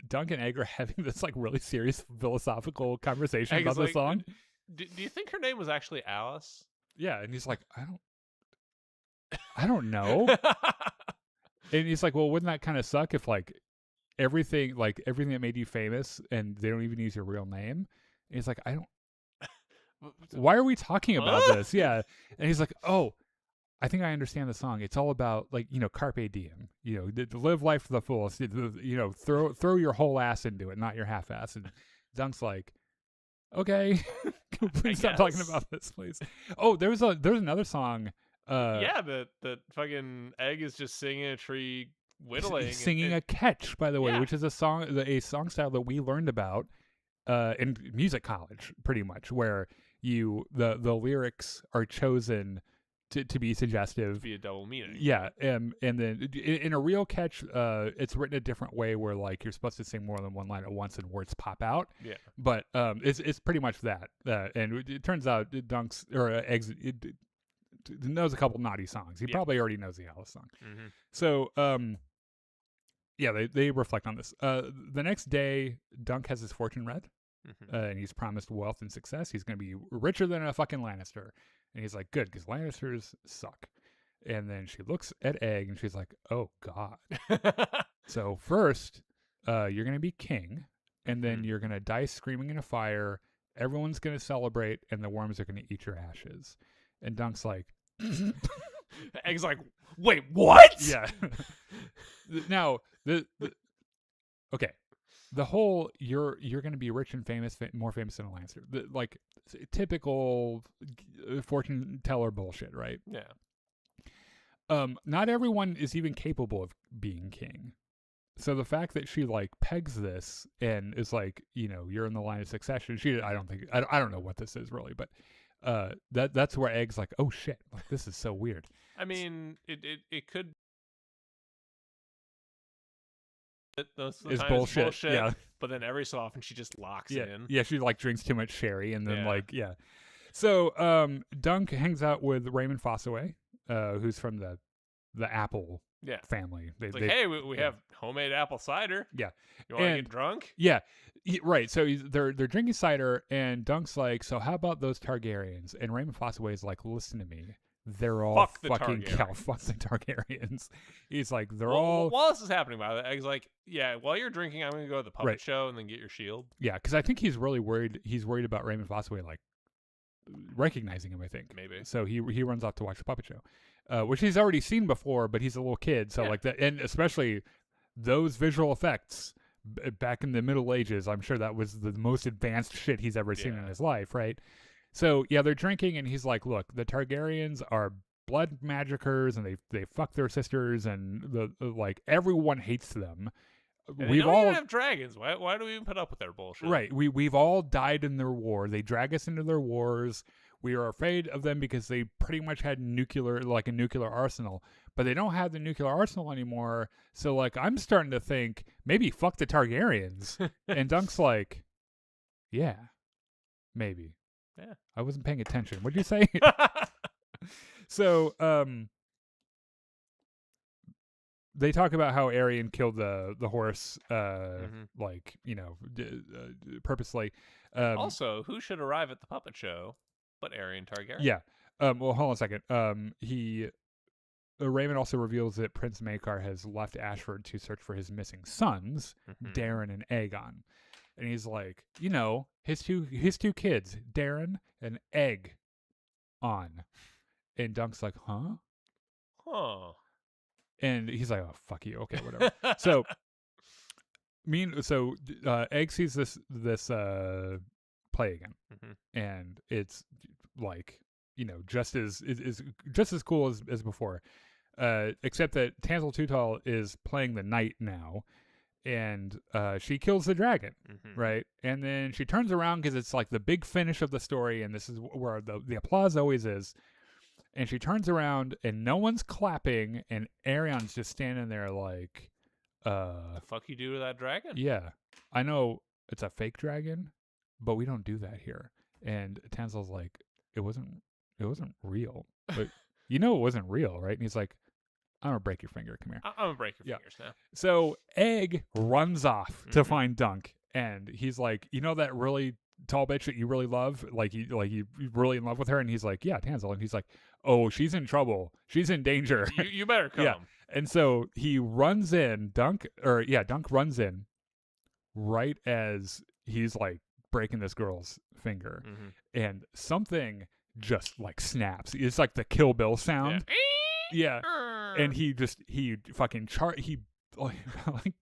Dunk and Egg are having this like really serious philosophical conversation about the song. Do you think her name was actually Alice? Yeah, and he's like, I don't know. And he's like, well, wouldn't that kind of suck if like everything that made you famous and they don't even use your real name? And he's like, I don't. Why are we talking about this? Yeah, and he's like, oh, I think I understand the song. It's all about like, carpe diem. To live life to the fullest. Throw your whole ass into it, not your half ass. And Dunk's like, okay, please stop talking about this, please. Oh, there's another song. The fucking Egg is just singing a tree, whittling, singing a catch, by the way, which is a song style that we learned about in music college, pretty much, where the lyrics are chosen to be suggestive, to be a double meaning. Yeah, and then in a real catch, it's written a different way, where like you're supposed to sing more than one line at once and words pop out. Yeah, but it's pretty much that. And it turns out Dunk's or Eggs knows a couple naughty songs. He probably already knows the Alice song. So they reflect on this. The next day, Dunk has his fortune read, and he's promised wealth and success. He's going to be richer than a fucking Lannister. And he's like, good, because Lannisters suck. And then she looks at Egg, and she's like, oh, God. So first, you're going to be king, and then you're going to die screaming in a fire. Everyone's going to celebrate, and the worms are going to eat your ashes. And Dunk's like... Egg's like, wait, what? Yeah. Now, okay. The whole you're going to be rich and famous, more famous than a Lannister. Typical fortune teller bullshit, right? Yeah. Not everyone is even capable of being king. So the fact that she like pegs this and is like, you're in the line of succession. I don't know what this is really, but that's where Egg's like, oh shit, like this is so weird. I mean, it could. It's bullshit. Yeah. But then every so often she just locks in. Yeah, she like drinks too much sherry and then So Dunk hangs out with Raymond Fossaway, who's from the Apple family. Hey, we have homemade apple cider. Yeah. You want to get drunk? Yeah. Right. So they're drinking cider, and Dunk's like, so how about those Targaryens? And Raymond Fossaway is like, listen to me. They're all fuck the Targaryens. He's like, all... While this is happening, by the way, Egg's like, yeah, while you're drinking, I'm going to go to the puppet show and then get your shield. Yeah, because I think he's really worried. He's worried about Raymond Fossaway, like, recognizing him, I think. Maybe. So he runs off to watch the puppet show, which he's already seen before, but he's a little kid. So, like, that, and especially those visual effects back in the Middle Ages, I'm sure that was the most advanced shit he's ever seen in his life, right? So, they're drinking, and he's like, look, the Targaryens are blood magicers, and they fuck their sisters, and like everyone hates them. And we've all even have dragons. Why do we even put up with their bullshit? Right. We've all died in their war. They drag us into their wars. We are afraid of them because they pretty much had a nuclear arsenal, but they don't have the nuclear arsenal anymore. So, like, I'm starting to think maybe fuck the Targaryens. And Dunk's like, yeah, maybe. Yeah. I wasn't paying attention. What'd you say? they talk about how Arian killed the horse, like purposely. Also, who should arrive at the puppet show but Aerion Targaryen? Yeah. Well, hold on a second. Raymond also reveals that Prince Maekar has left Ashford to search for his missing sons, Darren and Aegon. And he's like, his two kids, Darren and Egg, on. And Dunk's like, huh? Huh. And he's like, oh, fuck you. Okay, whatever. So Egg sees this play again, and it's like just as cool as before, except that Tanzel Tutal is playing the knight now, and she kills the dragon, right? And then she turns around because it's like the big finish of the story, and this is where the applause always is. And she turns around, and no one's clapping, and Arion's just standing there like, the fuck you do to that dragon? Yeah, I know it's a fake dragon, but we don't do that here. And Tanzel's like, it wasn't real. But it wasn't real, right? And he's like, I'm gonna break your finger. Come here. I'm gonna break your fingers now. So Egg runs off to find Dunk, and he's like, that really tall bitch that you really love, like you really in love with her, and he's like, yeah, Tanzel, and he's like, oh, she's in trouble, she's in danger. You better come. Yeah. And so he runs in. Dunk runs in right as he's like breaking this girl's finger, and something just like snaps. It's like the Kill Bill sound. Yeah. And he fucking he like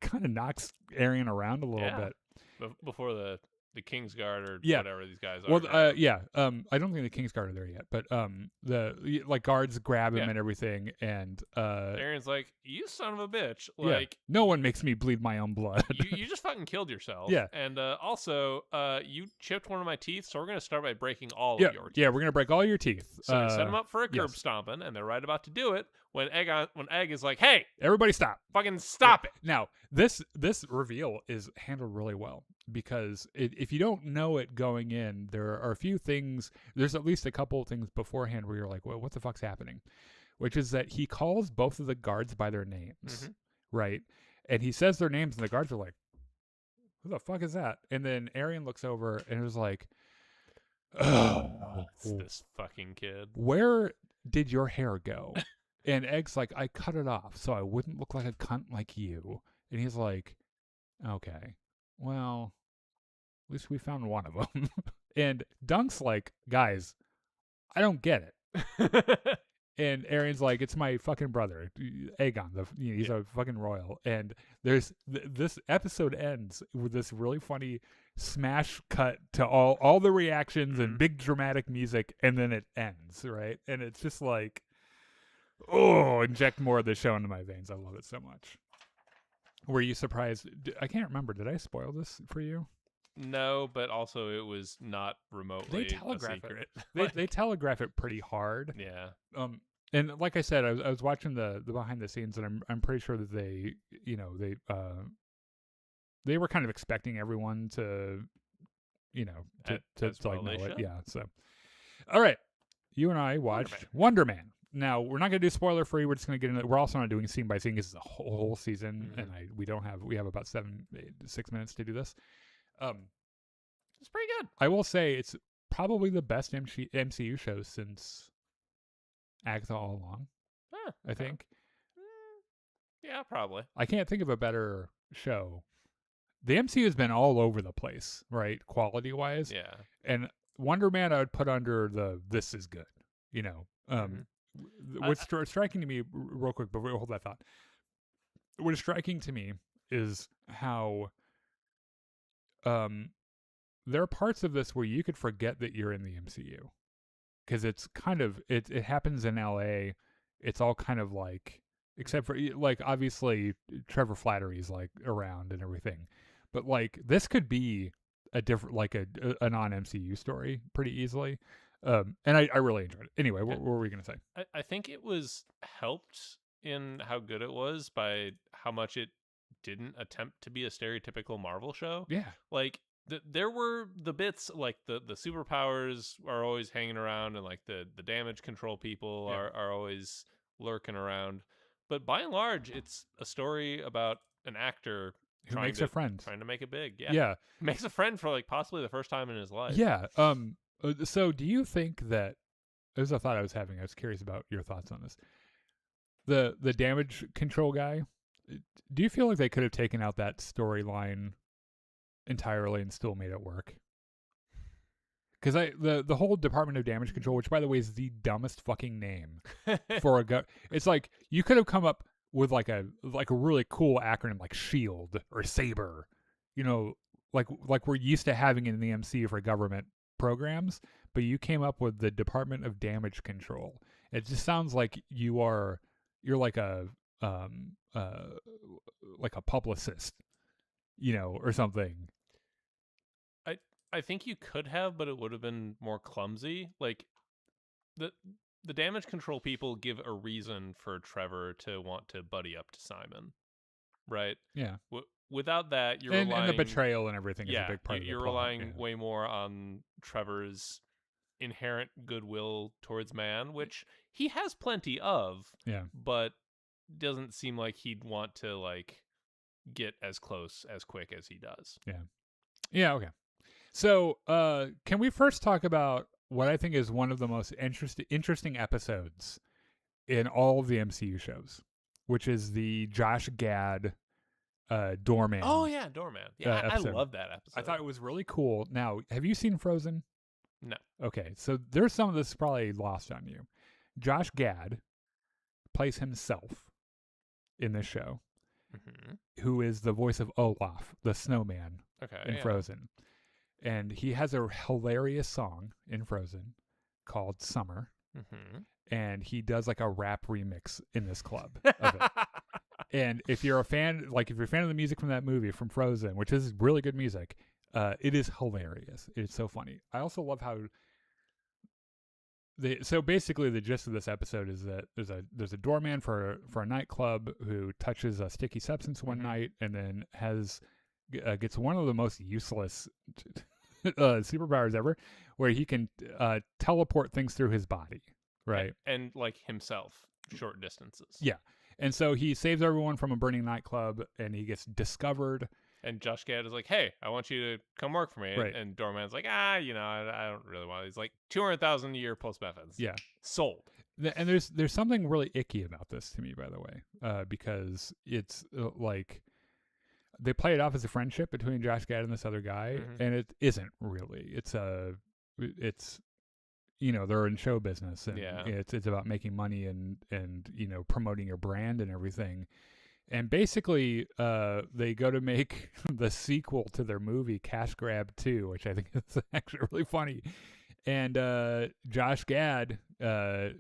kind of knocks Arion around a little bit before the Kingsguard or whatever these guys are. Well, I don't think the Kingsguard are there yet, but the like guards grab him and everything, and Arion's like, you son of a bitch, like no one makes me bleed my own blood. you just fucking killed yourself. Yeah. And also you chipped one of my teeth, so we're gonna start by breaking all of your teeth. Yeah, we're gonna break all your teeth. So we set them up for a curb stomping, and they're right about to do it when Egg is like, hey, everybody stop, fucking stop it. Now this reveal is handled really well, because if you don't know it going in, there are a few things. There's at least a couple of things beforehand where you're like, well, what the fuck's happening? Which is that he calls both of the guards by their names, right? And he says their names, and the guards are like, who the fuck is that? And then Arion looks over and it was like, oh, it's this fucking kid. Where did your hair go? And Egg's like, I cut it off so I wouldn't look like a cunt like you. And he's like, okay, well, at least we found one of them. And Dunk's like, guys, I don't get it. And Arion's like, it's my fucking brother, Aegon. He's a fucking royal. And there's this episode ends with this really funny smash cut to all the reactions and big dramatic music, and then it ends, right? And it's just like, oh, inject more of the show into my veins. I love it so much. Were you surprised? I can't remember. Did I spoil this for you? No, but also it was not remotely. They telegraph it. They telegraph it pretty hard. Yeah. And like I said, I was watching the behind the scenes, and I'm pretty sure that they were kind of expecting everyone to like know it. Yeah. So, all right, you and I watched Wonder Man. Now we're not going to do spoiler free. We're just going to get into it. We're also not doing scene by scene. This is a whole season, and we have about 6 minutes to do this. It's pretty good. I will say it's probably the best MCU show since Agatha All Along. I think. Yeah, probably. I can't think of a better show. The MCU has been all over the place, right? Quality wise. Yeah. And Wonder Man, I would put under this is good. What's striking to me, real quick, before we hold that thought, what is striking to me is how there are parts of this where you could forget that you're in the MCU, because it's kind of it happens in LA. It's all kind of like, except for like obviously Trevor Flattery's like around and everything, but like this could be a different, like a non-MCU story pretty easily. And I really enjoyed it. Anyway, what were we going to say? I think it was helped in how good it was by how much it didn't attempt to be a stereotypical Marvel show. Yeah. Like, there were the bits, like the superpowers are always hanging around, and like the damage control people are always lurking around. But by and large, it's a story about an actor who makes a friend. trying to make it big. Yeah. Yeah. Makes a friend for like possibly the first time in his life. Yeah. So do you think that, there's a thought I was having, I was curious about your thoughts on this. The damage control guy, do you feel like they could have taken out that storyline entirely and still made it work? Because the whole Department of Damage Control, which by the way is the dumbest fucking name for it's like you could have come up with like a really cool acronym like SHIELD or SABER, you know, like we're used to having in the MCU for government programs, but you came up with the Department of Damage Control. It just sounds like you're like a publicist, you know, or something. I think you could have, but it would have been more clumsy. Like the damage control people give a reason for Trevor to want to buddy up to Simon, right? Yeah. Without that, you're and relying, the betrayal and everything is a big part of the you're plot. relying way more on Trevor's inherent goodwill towards man, which he has plenty of. Yeah. But doesn't seem like he'd want to like get as close as quick as he does. Yeah. Yeah. Okay. So, can we first talk about what I think is one of the most interesting episodes in all of the MCU shows, which is the Josh Gad doorman. Oh yeah, doorman. Yeah, I love that episode. I thought it was really cool. Now, have you seen Frozen? No. Okay, so there's some of this probably lost on you. Josh Gad plays himself in this show, who is the voice of Olaf, the snowman, in Frozen. And he has a hilarious song in Frozen called Summer. And he does like a rap remix in this club of it. And if you're a fan, like if you're a fan of the music from that movie, from Frozen, which is really good music, it is hilarious. It's so funny. I also love how so basically the gist of this episode is that there's a doorman for a nightclub who touches a sticky substance one night and then gets one of the most useless superpowers ever, where he can teleport things through his body, right? And like himself, short distances. Yeah. And so he saves everyone from a burning nightclub, and he gets discovered. And Josh Gad is like, "Hey, I want you to come work for me." Right. And Doorman's like, I don't really want it. He's like, 200,000 a year post methods. Yeah. Sold. And there's something really icky about this to me, by the way, because it's like they play it off as a friendship between Josh Gad and this other guy, and it isn't really. It's they're in show business, and it's about making money and promoting your brand and everything. And basically, they go to make the sequel to their movie Cash Grab 2, which I think is actually really funny. And Josh Gad, in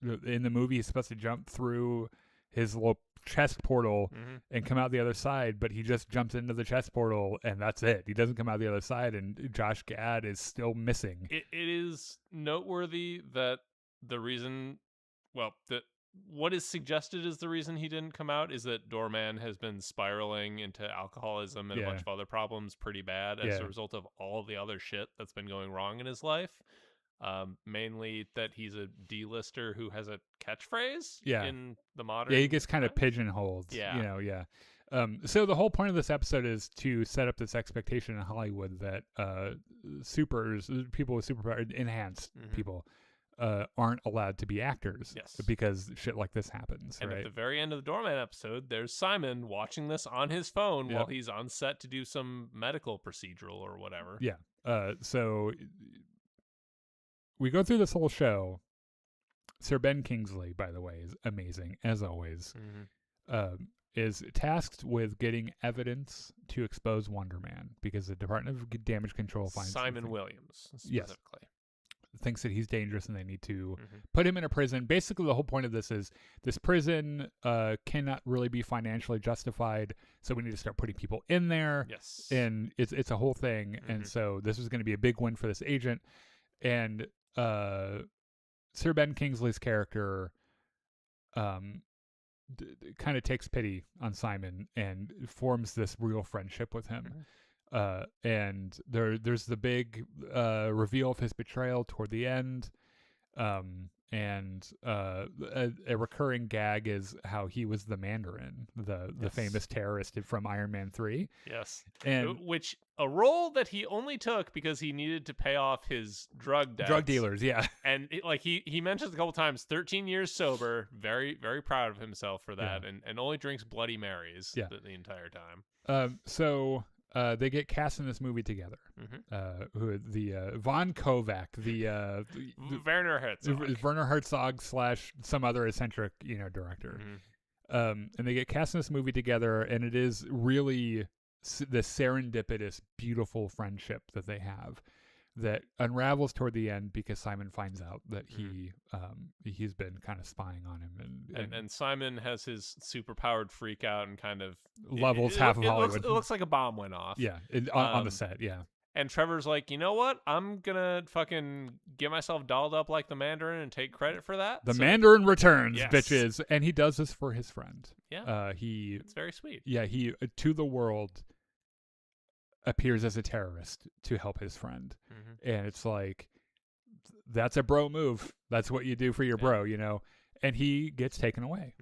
the movie, he's supposed to jump through his little chest portal and come out the other side, but he just jumps into the chest portal and that's it. He doesn't come out the other side, and Josh Gad is still missing. It is noteworthy that what is suggested as the reason he didn't come out is that Doorman has been spiraling into alcoholism and a bunch of other problems pretty bad as a result of all the other shit that's been going wrong in his life. Mainly that he's a D-lister who has a catchphrase in the modern. Yeah, he gets kind of pigeonholed. Yeah. So the whole point of this episode is to set up this expectation in Hollywood that people with superpower, enhanced people, aren't allowed to be actors. Yes. Because shit like this happens. And right? at the very end of the Doorman episode, there's Simon watching this on his phone while he's on set to do some medical procedural or whatever. Yeah. So we go through this whole show. Sir Ben Kingsley, by the way, is amazing, as always. Is tasked with getting evidence to expose Wonder Man because the Department of Damage Control finds Simon Williams specifically. Thinks that he's dangerous and they need to put him in a prison. Basically, the whole point of this is this prison cannot really be financially justified, so we need to start putting people in there. Yes. And it's a whole thing. And so this is going to be a big win for this agent. And Sir Ben Kingsley's character kind of takes pity on Simon and forms this real friendship with him. And there's the big reveal of his betrayal toward the end. and a recurring gag is how he was the Mandarin, the famous terrorist from Iron Man 3. Yes, and which a role that he only took because he needed to pay off his drug dealers. Yeah, and he mentions a couple times, 13 years sober, very very proud of himself for that, and only drinks Bloody Marys the entire time. So they get cast in this movie together. Who the Von Kovac, the Werner Herzog / some other eccentric director. And they get cast in this movie together, and it is really the serendipitous, beautiful friendship that they have that unravels toward the end because Simon finds out that he's been kind of spying on him, and Simon has his superpowered freak out and kind of levels half of Hollywood. It looks like a bomb went off. Yeah, on the set. Yeah. And Trevor's like, you know what? I'm gonna fucking get myself dolled up like the Mandarin and take credit for that. The Mandarin returns, bitches, and he does this for his friend. Yeah, it's very sweet. Yeah, he to the world appears as a terrorist to help his friend, and it's like that's a bro move. That's what you do for your bro, And he gets taken away,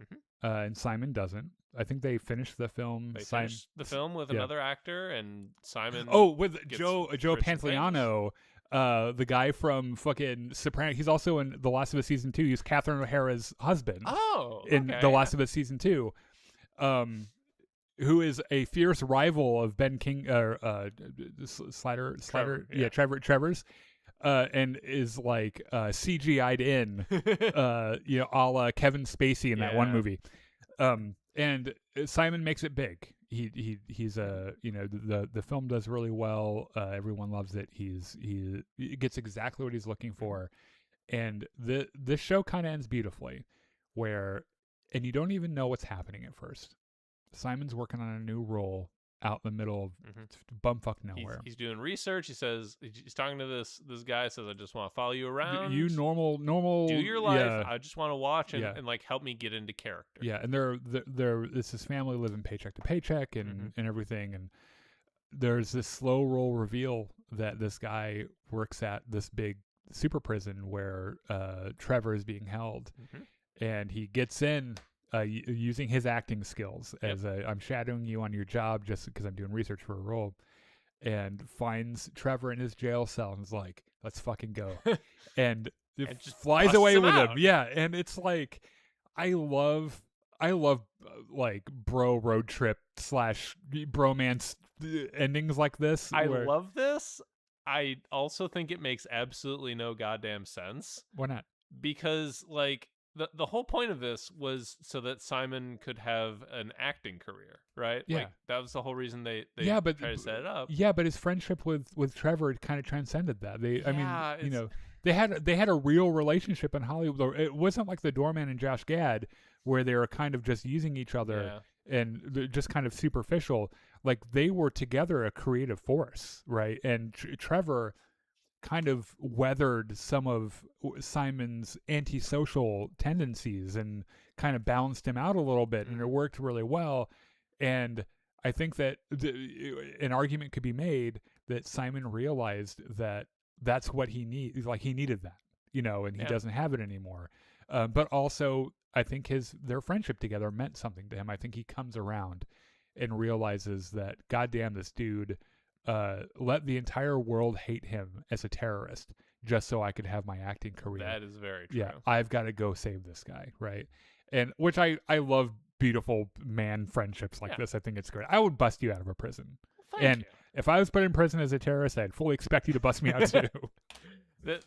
and Simon doesn't. I think they finished the film. They finished the film with another actor, and Simon. Oh, with Joe Pantoliano, the guy from fucking Sopranos. He's also in The Last of Us season 2. He's Catherine O'Hara's husband. Oh, in The Last of Us season 2, who is a fierce rival of Ben King, Slider, Trevor's. And is like CGI'd in, a la Kevin Spacey in that one movie. And Simon makes it big. He's the film does really well. Everyone loves it. He gets exactly what he's looking for, and this show kind of ends beautifully, and you don't even know what's happening at first. Simon's working on a new role out in the middle of bumfuck nowhere. He's doing research. He says he's talking to this guy. Says, I just want to follow you around. You normal do your life. I just want to watch and like help me get into character. Yeah, and it's his family living paycheck to paycheck and everything, and there's this slow roll reveal that this guy works at this big super prison where Trevor is being held, and he gets in using his acting skills as I'm shadowing you on your job just because I'm doing research for a role, and finds Trevor in his jail cell and is like, let's fucking go. and it just flies away with him. Yeah. And it's like, I love like bro road trip / bromance endings like this. I love this. I also think it makes absolutely no goddamn sense. Why not? Because like, the whole point of this was so that Simon could have an acting career, right? Yeah. Like, that was the whole reason they tried to set it up. Yeah, but his friendship with Trevor kind of transcended that. They had a real relationship in Hollywood. It wasn't like the Doorman and Josh Gad where they were kind of just using each other and just kind of superficial. Like, they were together a creative force, right? And Trevor kind of weathered some of Simon's antisocial tendencies and kind of balanced him out a little bit, and it worked really well. And I think that an argument could be made that Simon realized that that's what he needs. Like, he needed that, and he doesn't have it anymore. But also, I think their friendship together meant something to him. I think he comes around and realizes that, goddamn, this dude let the entire world hate him as a terrorist just so I could have my acting career. That is very true. Yeah, I've got to go save this guy, right? And which I love beautiful man friendships like this. I think it's great. I would bust you out of a prison. Thank you. If I was put in prison as a terrorist, I'd fully expect you to bust me out too.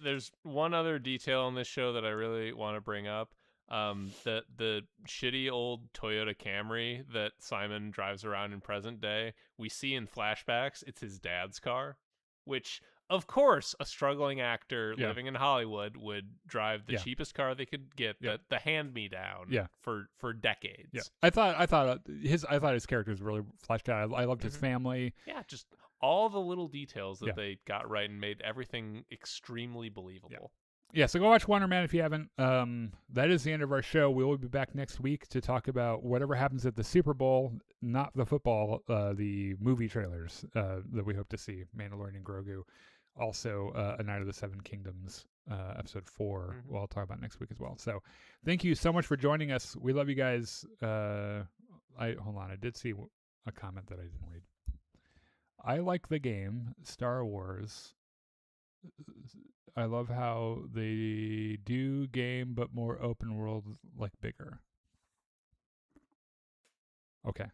There's one other detail on this show that I really want to bring up. The shitty old Toyota Camry that Simon drives around in present day, we see in flashbacks it's his dad's car, which of course a struggling actor living in Hollywood would drive the cheapest car they could get, the hand-me-down for decades. Yeah. I thought his character was really fleshed out. I loved his family. Yeah, just all the little details that they got right and made everything extremely believable. Yeah, so go watch Wonder Man if you haven't. That is the end of our show. We will be back next week to talk about whatever happens at the Super Bowl, not the football, the movie trailers that we hope to see, Mandalorian and Grogu. also A Night of the Seven Kingdoms, episode 4. Mm-hmm. I'll talk about next week as well. So thank you so much for joining us. We love you guys. Hold on. I did see a comment that I didn't read. I like the game Star Wars. I love how they do game, but more open world, like bigger. Okay.